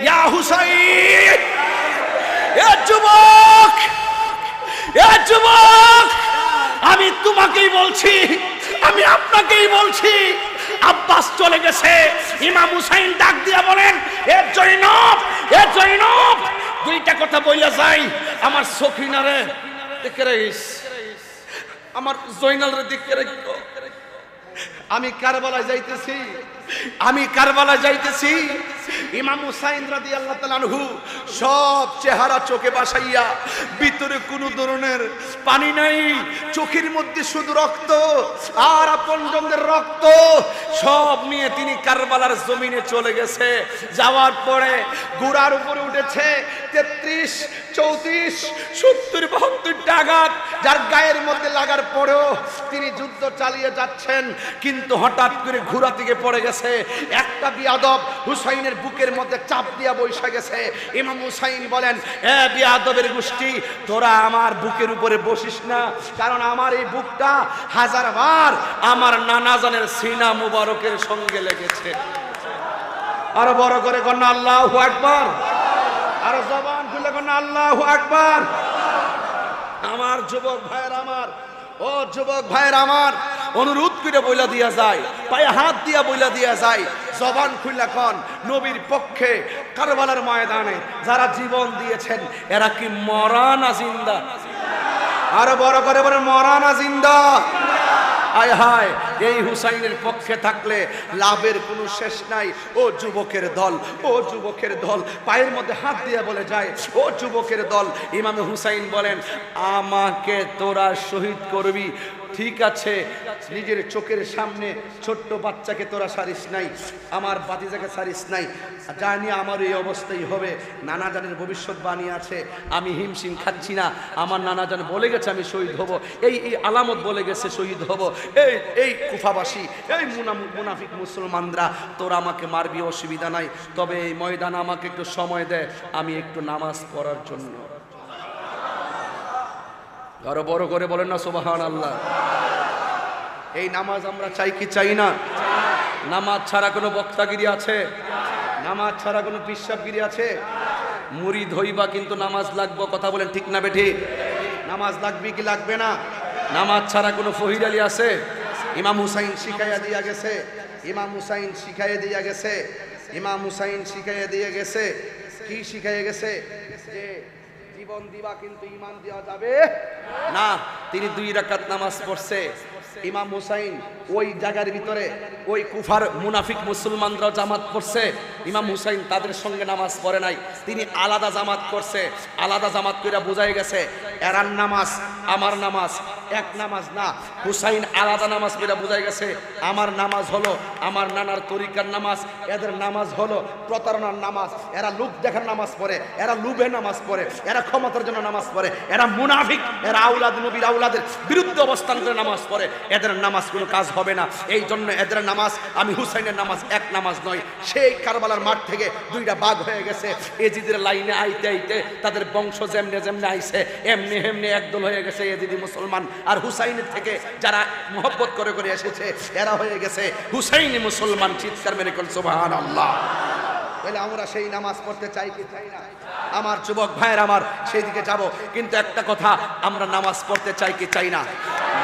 ইয়া হুসাইন। এ যুবক, এ যুবক, আমি তোমাকেই বলছি, আমি আপনাকেই বলছি, আব্বাস চলে গেছে। ইমাম হুসাইন ডাক দিয়া বলেন, এ জৈনব, এ জৈনব, দুইটা কথা বইলা যাই। আমার সখিনারে দেখে রাখিস, আমার জৈনালরে দেখে রাখো। আমি কারবালায় যাইতেছি, আমি কারবালায় যাইতেছি। ইমাম হুসাইন রাদিয়াল্লাহু তাআলা আনহু সব চেহারা চোখে বাসাইয়া, ভিতরে কোনো ধরনের পানি নাই, চোখের মধ্যে শুধু রক্ত আর আপনজনদের রক্ত সব নিয়ে তিনি কারবালার জমিনে চলে গেছে। যাওয়ার পরে ঘোড়ার উপরে উঠেছে 33, 34, 70, 72 আঘাত যার গায়ের মধ্যে লাগার পরেও তিনি যুদ্ধ চালিয়ে যাচ্ছেন। কিন্তু হঠাৎ করে ঘোড়া থেকে পড়ে গেছে, একটা বিয়াদব হুসাইনের বুকের মধ্যে চাপ দিয়া বসে গেছে। ইমাম হুসাইন বলেন, এ বিয়াদবের গোষ্ঠী, তোরা আমার বুকের উপরে বসিস না, কারণ আমার এই বুকটা 1000 বার আমার নানা জানের সিনা মুবারকের সঙ্গে লেগেছে। আরো বড় করে কন্যা আল্লাহু আকবার, আরো জবান খুলে কন্যা আল্লাহু আকবার। আমার যুবক ভাইয়ের, আমার ও যুবক ভাইয়ের আমার, অনুরোধ করে বইলা দিয়া যায়, পায়ে হাত দিয়া বইলা দিয়া যায়, জবান খুইলা কন, নবীর পক্ষে কারবালার ময়দানে যারা জীবন দিয়েছেন এরা কি মরা না জিন্দা? আরো বড় করে বলে মরা না জিন্দা? আয় হায়, এই হুসাইনের পক্ষে থাকলে লাভের কোনো শেষ নাই। ও যুবকের দল, ও যুবকের দল, পায়ের মধ্যে হাত দিয়ে বলে যায়, ও যুবকের দল। ইমাম হুসাইন বলেন, আমাকে তোরা শহীদ করবি, ঠিক আছে, নিজের চোখের সামনে ছোট্ট বাচ্চাকে তোরা সারিস নাই, আমার বাতিজাকে সারিস নাই, জানি আমার এই অবস্থাই হবে। নানা জানের ভবিষ্যৎবাণী আছে, আমি হিমশিম খাচ্ছি না, আমার নানা জান বলে গেছে আমি শহীদ হব, এই এই আলামত বলে গেছে শহীদ হব। এই এই কুফাবাসী, এই মুনাফিক মুসলমানরা, তোরা আমাকে মারবি, অসুবিধা নাই, তবে এই ময়দানে আমাকে একটু সময় দে, আমি একটু নামাজ পড়ার জন্য। আরো বড় করে বলেন না সুবহানাল্লাহ। এই নামাজ আমরা চাই কি চাই না? নামাজ ছাড়া কোনো বক্তাগিরি আছে? নামাজ ছাড়া কোনো পিশাবগিরি আছে? মুরিদ হইবা কিন্তু নামাজ লাগবে, কথা বলেন ঠিক না বেঠি? নামাজ লাগবে কি লাগবে না? নামাজ ছাড়া কোনো ফহির আলী আছে? ইমাম হুসাইন শিখাইয়া দিয়া গেছে, ইমাম হুসাইন শিখাইয়া দিয়া গেছে, ইমাম হুসাইন শিখাইয়া দিয়ে গেছে। কি শিখাইয়া গেছে? যে জীবন দিবা কিন্তু ঈমান দেওয়া যাবে না। তিনি 2 রাকাত নামাজ পড়ছে। ইমাম হুসাইন ওই জায়গার ভিতরে ওই কুফার মুনাফিক মুসলমানরা জামাত পড়ছে, ইমাম হুসাইন তাদের সঙ্গে নামাজ পড়ে নাই, তিনি আলাদা জামাত করছে। আলাদা জামাত করে বোঝাই গেছে এরার নামাজ আমার নামাজ এক নামাজ না। হুসাইন আলাদা নামাজ পড়ে বোঝাই গেছে আমার নামাজ হলো আমার নানার তরিকার নামাজ, এদের নামাজ হলো প্রতারণার নামাজ। এরা লোভ দেখার নামাজ পড়ে, এরা লোভে নামাজ পড়ে, এরা ক্ষমতার জন্য নামাজ পড়ে, এরা মুনাফিক, এরা আউলাদ নবীর আউলাদের বিরুদ্ধে অবস্থান করে নামাজ পড়ে। এদের নামাজ কোনো কাজ হবে না। এই জন্য এদের নামাজ, আমি হুসাইনের নামাজ এক নামাজ নয়। সেই কারবালার মাঠ থেকে 2টা বাঘ হয়ে গেছে। এজিদের লাইনে আইতে আইতে তাদের বংশ যেমনে যেমনে আইছে এমনি এমনি একদল হয়ে গেছে এজিদি মুসলমান। আর হুসাইনের থেকে যারা মহব্বত করে করে এসেছে এরা হয়ে গেছে হুসাইনি মুসলমান। চিৎকার মেরে কোন সুবহানাল্লাহ। তাহলে আমরা সেই নামাজ পড়তে চাই কি চাই না? আমার যুবক ভাইয়ের আমার সেই দিকে যাব, কিন্তু একটা কথা, আমরা নামাজ পড়তে চাই কি চাই না?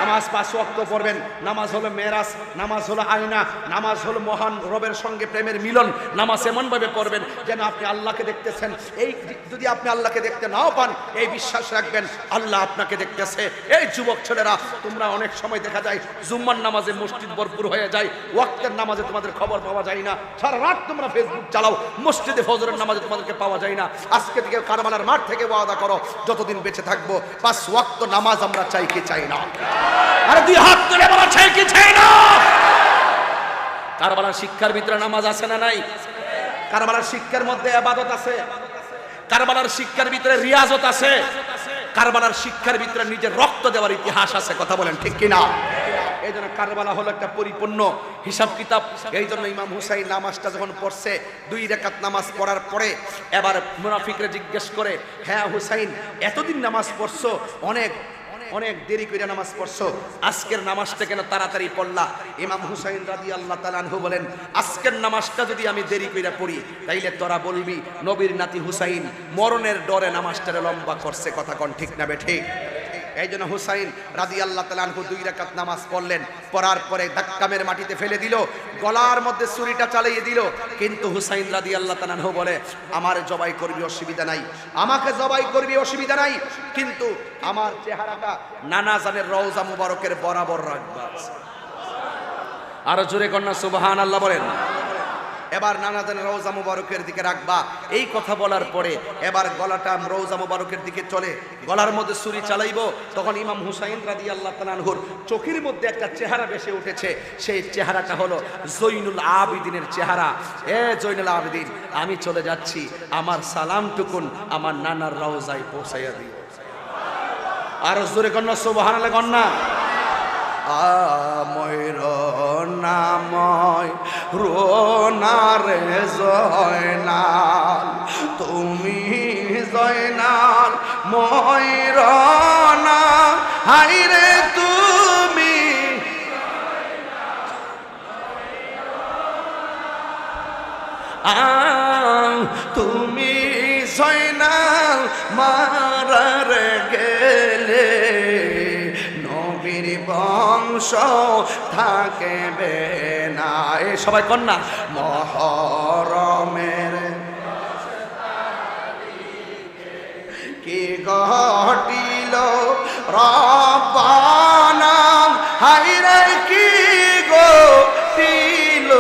নামাজ 5 ওয়াক্ত পড়বেন। নামাজ হলো মেরাজ, নামাজ হলো আয়না, নামাজ হলো মহান রবের সঙ্গে প্রেমের মিলন। নামাজ এমনভাবে পড়বেন যেন আপনি আল্লাহকে দেখতেছেন। এই যদি আপনি আল্লাহকে দেখতে নাও পান, এই বিশ্বাস রাখবেন আল্লাহ আপনাকে দেখতেছে। এই যুবক ছেলেরা, তোমরা অনেক সময় দেখা যায় জুম্মার নামাজে মসজিদ ভরপুর হয়ে যায়, ওয়াক্তের নামাজে তোমাদের খবর পাওয়া যায় না। সারা রাত তোমরা ফেসবুক চালাও, মসজিদে ফজরের নামাজে তোমাদেরকে পাওয়া যায় না। আজকে থেকে কারবালার মাঠ থেকে ওয়াদা করো, যতদিন বেঁচে থাকবো 5 ওয়াক্ত নামাজ আমরা চাই কি চাই না? আরে 2 হাত তুলে বলা চাই কি চাই না? কারবালার শিক্ষার ভিতরে নামাজ আছে না নাই? কারবালার শিক্ষার মধ্যে ইবাদত আছে, কারবালার শিক্ষার ভিতরে রিয়াজত আছে, কারবালার শিক্ষার ভিতরে নিজের রক্ত দেওয়ার ইতিহাস আছে। কথা বলেন ঠিক কিনা? এই জন্য কারবালা হলো একটা পরিপূর্ণ হিসাব কিতাব। এই জন্য ইমাম হুসাইন নামাজটা যখন পড়ছে, 2 রাকাত নামাজ পড়ার পরে এবার মুনাফিকরা জিজ্ঞেস করে, হ্যাঁ হুসাইন, এতদিন নামাজ পড়ছো, অনেক অনেক দেরি করে নামাজ পড়ছো, আজকের নামাজটা কেন তাড়াতাড়ি পড়লা? ইমাম হুসাইন রাদিয়াল্লাহু তাআলা আনহু বলেন, আজকের নামাজটা যদি আমি দেরি করে পড়ি তাইলে তোরা বলবি নবীর নাতি হুসাইন মরণের ডরে নামাজটারে লম্বা করছে। কথা কোন ঠিক না বেঠিক? এই জন্য হুসাইন রাদিয়াল্লাহু তাআলা আনহু 2 রাকাত নামাজ পড়লেন, পড়ার পরে ধাক্কা মেরে মাটিতে ফেলে দিল, গলার মধ্যে ছুরিটা চালিয়ে দিল। কিন্তু হুসাইন রাদিয়াল্লাহু তাআলা আনহু বলে, আমার জবাই করবি অসুবিধা নাই, আমাকে জবাই করবি অসুবিধা নাই, কিন্তু আমার চেহারাটা নানা জানের রওজা মুবারকের বরাবর রাখবা। আরো জোরে কন্যা সুবহানাল্লাহ বলেন। এবার নানা জানের রওজা মুবারকের দিকে রাখবা। এই কথা বলার পরে এবার গলাটা রওজা মুবারকের দিকে চলে, গলার মধ্যে ছুরি চালাইবো, তখন ইমাম হুসাইন রাদিয়াল্লাহু তাআলা আনহুর চোখের মধ্যে একটা চেহারা ভেসে উঠেছে। সেই চেহারাটা হলো জৈনুল আবিদিনের চেহারা। এ জৈনুল আবিদিন, আমি চলে যাচ্ছি, আমার সালামটুকুন আমার নানার রওজায় পৌঁছাইয়া দিও। আরো জোরে কন্যা সুবহানাল্লাহ কন্যা। আময় নাময় রোনারে জয়নাল, তুমি জয়নাল ময়রনা, হাইরে তুমি তুমি জয়নাল মারার গেলে নবীর বংশ থাকবে না। এ সবাই কন্যা মহরমের কি ঘটিল রব্বানা, হাইরে কি ঘটিল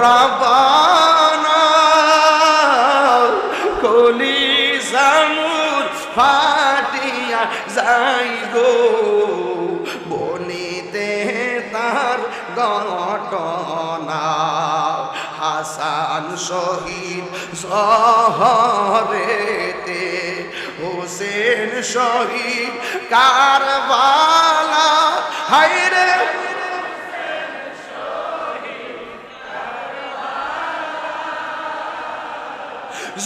রব্বানা, কলি জামুর ফাটিয়া যাই গো, বলিতে তার ঘটনা। হাসান শহীদ শহরেতে, হোসেন শহীদ কারবালা, হায়রে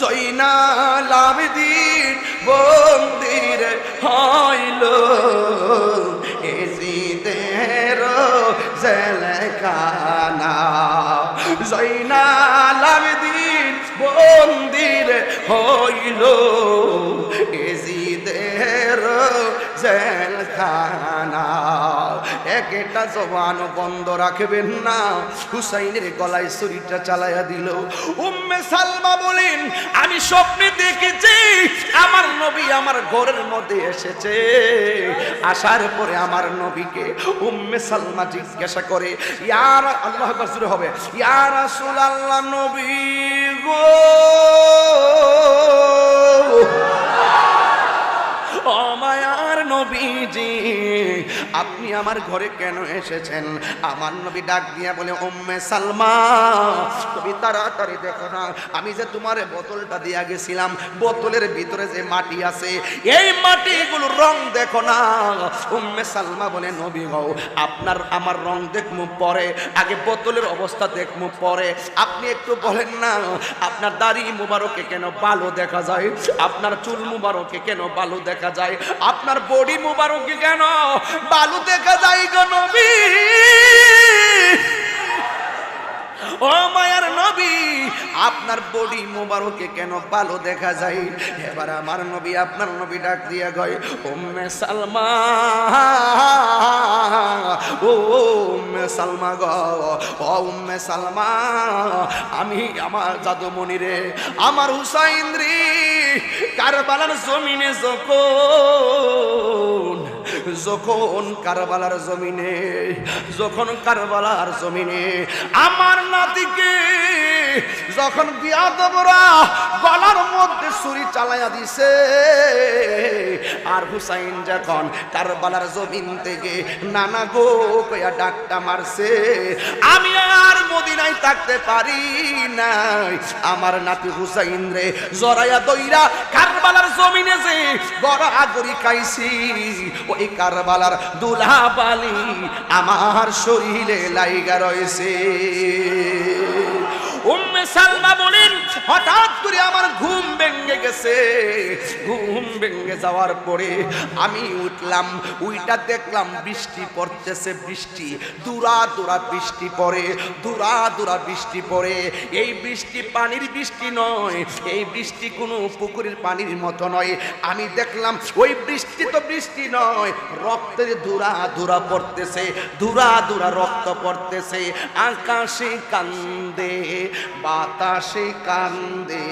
জয়নাল আবেদিন বন্দির হইল, এজিদের জেলখানা। জয়নাল আবেদিন বন্দির হইল, এজিদের জেলখানা। একটা জবান বন্ধ রাখবেন না, হুসাইনের গলায় ছুরিটা চালাইয়া দিল। উম্মে সালমা বলেন, আমি স্বপ্নে দেখেছি আমার নবী আমার ঘরের মধ্যে এসেছে। আসার পরে আমার নবীকে উম্মে সালমা জিজ্ঞাসা করে, ইয়ার আল্লাহ আকবার হবে, ইয়া রাসূলুল্লাহ নবী গো, ও মায়ার নবীজি, আপনি আমার ঘরে কেন এসেছেন? আমার নবী ডাক দিয়া বলে, উম্মে সালমা, তুমি তাড়াতাড়ি দেখো না, আমি যে তোমার বোতলটা দিয়া গেছিলাম, বোতলের ভিতরে যে মাটি আছে, এই মাটিগুলোর রং দেখো না। উম্মে সালমা বলে, নবী গো, আপনার আমার রং দেখমু পরে, আগে বোতলের অবস্থা দেখমু পরে। আপনি একটু বলেন না, আপনার দাড়ি মুবারকে কেন বালু দেখা যায়? আপনার চুল মুবারকে কেন বালু দেখা যায়? আপনার বডি মুবারকে কেন বালু দেখা যায় গো নবী? ও মায়ার নবী, আপনার বডি মুবারকে কেন ভালো দেখা যায়? এবার আমার নবী আপনার নবী ডাক দিয়া গয়, উম্মে সালমা, ও উম্মে সালমা গো, ও উম্মে সালমা, আমি আমার জাদুমণি রে, আমার হুসাইন রে, কারবালার জমিনে যখন কারবালার জমিনে আমার নাতিকে যখন বিয়াদবরা গলার মধ্যে ছুরি চালাইয়া দিছে, আর হুসাইন যখন কারবালার জমিন থেকে নানা গো কইয়া ডাকটা মারছে, আমি আর মদিনায় থাকতে পারি নাই, আমার নাতি হুসাইন রে জরাইয়া দইরা কারবালার জমিনে যে গড়াগড়ি খাইছি, ওই কারবালার দুলা বালি আমার শরীরে লাইগা রয়েছে। উম্মে সালমা বলেন, হঠাৎ করে আমার ঘুম ভেঙে গেছে। ঘুম ভেঙে যাওয়ার পরে আমি উঠলাম, উইটা দেখলাম বৃষ্টি পড়তেছে, বৃষ্টি দুরা দুরা বৃষ্টি পড়ে, দুরা দুরা বৃষ্টি পড়ে। এই বৃষ্টি পানির বৃষ্টি নয়, এই বৃষ্টি কোনো পুকুরের পানির মতো নয়। আমি দেখলাম ওই বৃষ্টি তো বৃষ্টি নয়, রক্তের দুরা দুরা পড়তেছে, দুরা দুরা রক্ত পড়তেছে। আকাশে কান্দে বাতাসে কান্দে,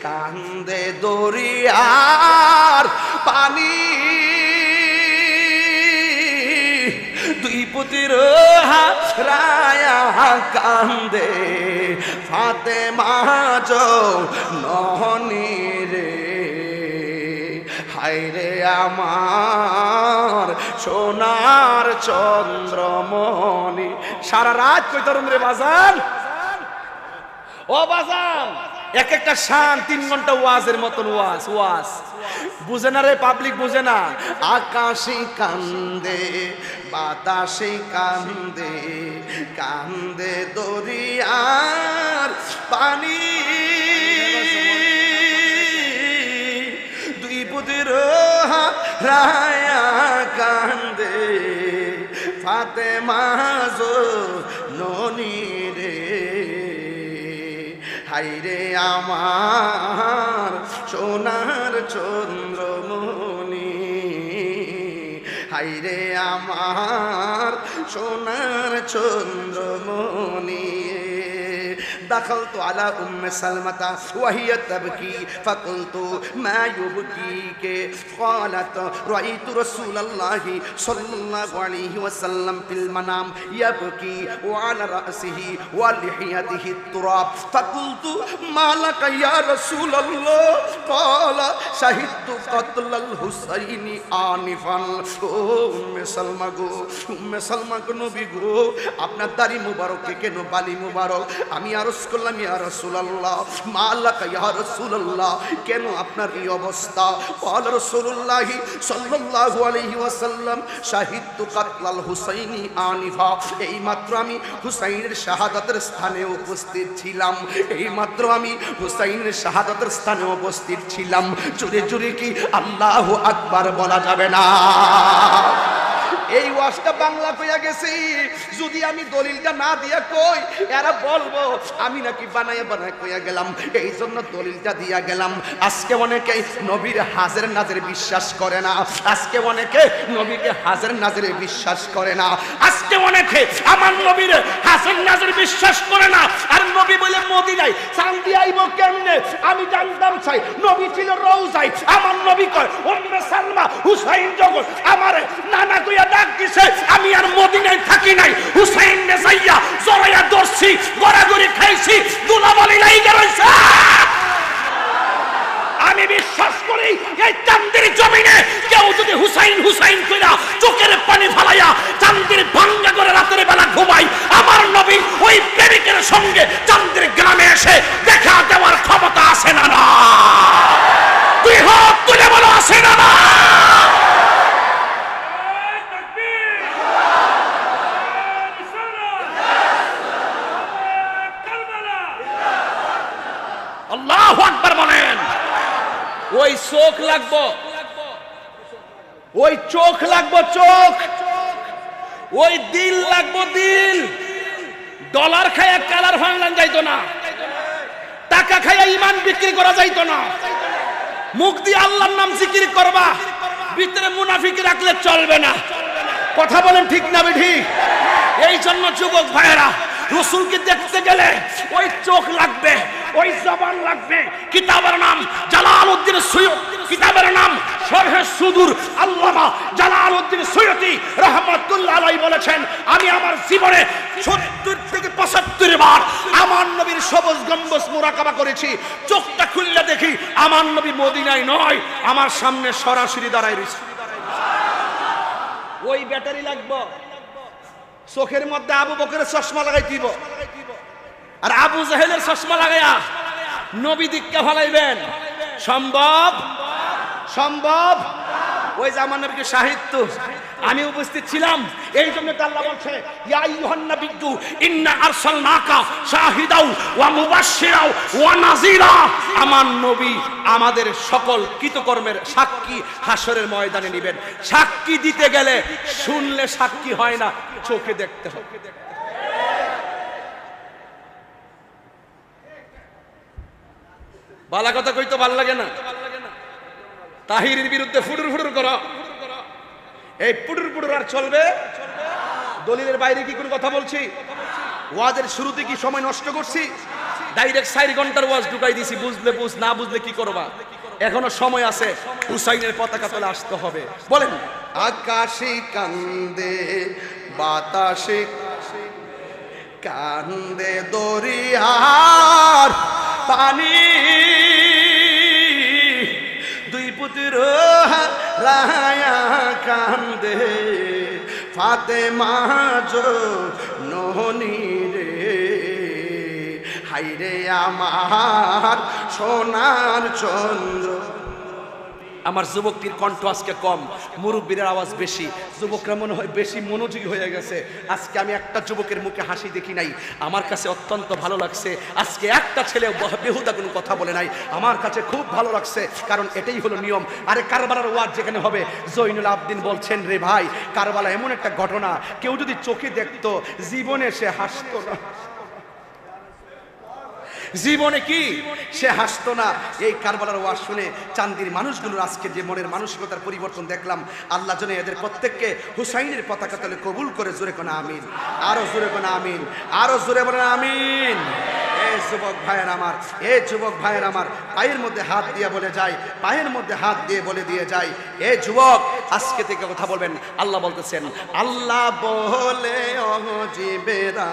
কান্দে দরিয়ার পানি, দুই পুতির হারায়া কান্দে ফাতেমা জননী রে। হায়রে আমার সোনার চন্দ্রমণি। সারা রাত কইতারুম রে বাজান, ও বাজান, এক একটা শান 3 ঘন্টা ওয়াজের মতন ওয়াজ। ওয়াজ বুঝে না রে, পাবলিক বুঝে না। আকাশে কান্দে বাতাসে কান্দে, কান্দে দরিয়ার পানি, দুই পুতির হারায়া কান্দে ফাতেমা জননী রে। হায়রে আমার সোনার চন্দ্রমণি, হায়রে আমার সোনার চন্দ্রমণি। دخلت على أم سلمة وهي تبكي فقلت ما يبكيك؟ قالت رأيت رسول الله صلى الله عليه وسلم في المنام يبكي وعلى رأسه ولحيته التراب، فقلت ما لك يا رسول الله؟ قال شهدت قتل الحسين آنفا। أم سلمة গো, أم سلمة গো, নবী গো, আপনার দাড়ি মুবারকে কেন বালি মুবারক? আমি আরো করলাম, ইয়া রাসূলুল্লাহ মা লাকা ইয়া রাসূলুল্লাহ, কেন আপনার এই অবস্থা? قال رسول الله صلى الله عليه وسلم শাহিদতু কাতলাল হুসাইনি আনিফা, এই মাত্র আমি হুসাইনের শাহাদাতের স্থানে উপস্থিত ছিলাম, এই মাত্র আমি হুসাইনের শাহাদাতের স্থানে উপস্থিত ছিলাম। জোরে জোরে কি আল্লাহু আকবার বলা যাবে না? এই ওয়াজটা বাংলা কইয়া গেছি, যদি আমি দলিলটা না দিয়া কই এরা বলবো আমি নাকি বানায় বানায় কইয়া গেলাম, এই জন্য দলিলটা দিয়া গেলাম। আজকে অনেকে নবীর হাজির নাজির বিশ্বাস করে না, আজকে অনেকে নবীকে হাজির নাজিরে বিশ্বাস করে না, আজকে অনেকে আমার নবীর হাজির নাজির বিশ্বাস করে না। আর নবী বলে মদিনায় চাঁদি আইব কেমনে? আমি জানতাম চাই, নবী ছিল রওজায়, আমার নবী কয় উম্মে সালমা হুসাইন যখন আমার নানা কইয়া ডাক দিছে, আমি আর মদিনায় থাকি নাই, হুসাইন নে যাইয়া জরাইয়া দর্শি, গড়াগড়ি খাইছি, দুলাবালি লাইগা রইছে। আমি বিশ্বাস করি এই চান্দির জমিনে কেউ যদি হুসাইন হুসাইন কইরা চোখের পানি ফালাইয়া চান্দির ভাঙ্গা করে রাতের বেলা ঘুমাই, আমার নবী ওই প্রেমিকের সঙ্গে চান্দির গ্রামে এসে দেখা দেওয়ার ক্ষমতা আছে না? না, তুই হাত তুলে বলো আছে না? না, আল্লাহু আকবার বলেন। ওই চোখ লাগবো, ওই চোখ লাগবো, চোখ, ওই দিল লাগবো, দিল। ডলার খায়া কালার ভাঙলান যাইতো না, টাকা খায়া ইমান বিক্রি করা যাইতো না। মুখ দিয়ে আল্লাহর নাম জিকির করবা, ভিতরে মুনাফিকি রাখলে চলবে না। কথা বলেন ঠিক না ঠিক? এই জন্য যুবক ভাইয়েরা, রাসূলকে দেখতে গেলে ওই চোখ লাগবে, ওই জবান লাগবে। কিতাবের নাম জালালউদ্দিন সুয়ুতি, কিতাবের নাম শরহে সুদূর। আল্লামা জালালউদ্দিন সুয়ুতি রাহমাতুল্লাহ আলাইহি বলেছেন, আমি আমার জীবনে 70 থেকে 75 বার আমার নবীর নবীর সবুজ গম্বুজ মুরাকাবা করেছি, চোখটা খুললে দেখি আমার নবী মদিনায় নয়, আমার সামনে সরাসরি দাঁড়ায় রয়েছে। ওই ব্যাটারি লাগবে, চোখের মধ্যে আবু বকরের চশমা লাগাই দিব, আর আবু জাহেলের চশমা লাগাইয়া নবী দীক্ষা ফলাইবেন? সম্ভব? সম্ভব? ওই যে আমার নবীকে সাহিত্য আমি উপস্থিত ছিলাম, এই জন্য আল্লাহ বলছে ইয়া আইয়ুহান নাবিয়্যু ইন্না আরসালনাকা শাহিদাও ওয়া মুবাশশিরাও ওয়া নাযীরা। আমার নবী আমাদের সকল কৃতকর্মের সাক্ষী হাসরের ময়দানে নেবেন। সাক্ষী দিতে গেলে শুনলে সাক্ষী হয় না, চোখে দেখতে হয়। বালা কথা কই তো ভাল লাগে না? তাহিরের বিরুদ্ধে ফুটুর ফুটুর করো, এই পুটুর পুটুর আর চলবে? দলিলের বাইরে কি কোনো কথা বলছি? ওয়াজের শুরুতে কি সময় নষ্ট করছি? ডাইরেক্ট 4 ঘন্টার ওয়াজ ঢুকাই দিছি, বুঝলে বুঝ, না বুঝলে কি করবা? এখনো সময় আছে, হুসাইনের পতাকা তলে আসতে হবে। বলেন আকাশে কান্দে বাতাসে কান্দে দরিয়ার পানি, দুই পুত্র রায়া কান্দে ফাতেমা জননী রে, হাইরে আমার সোনার চন্দ্র। আমার যুবকটির কণ্ঠ আজকে কম, মুরব্বীর আওয়াজ বেশি, যুবকরা মনে হয় বেশি মনোযোগী হয়ে গেছে। আজকে আমি একটা যুবকের মুখে হাসি দেখি নাই, আমার কাছে অত্যন্ত ভালো লাগছে। আজকে একটা ছেলে বেহুদা কোনো কথা বলে নাই, আমার কাছে খুব ভালো লাগছে, কারণ এটাই হলো নিয়ম। আরে কারবালার ওয়াজ যেখানে হবে, জয়নুল আবদিন বলছেন রে ভাই, কারবালা এমন একটা ঘটনা, কেউ যদি চোখে দেখতো জীবনে সে হাসতো না, জীবনে কি সে হাসতো না। এই কারবালার ওয়াজ শুনে চান্দির মানুষগুলোর আজকে যে মনের মানসিকতার পরিবর্তন দেখলাম, আল্লাহ যেন এদের প্রত্যেককে হুসাইনের পতাকা তলে কবুল করে। জোরে কোন আমিন, আরো জোরে কোন আমিন, আরো জোরে বলেন আমিন। এই যুবক ভাইয়ের আমার, এই যুবক ভাইয়ের আমার, পায়ের মধ্যে হাত দিয়ে বলে যায়, পায়ের মধ্যে হাত দিয়ে বলে দিয়ে যায়, এই যুবক আজকে থেকে কথা বলবেন। আল্লাহ বলতেছেন, আল্লাহ বলে ও জিবেরা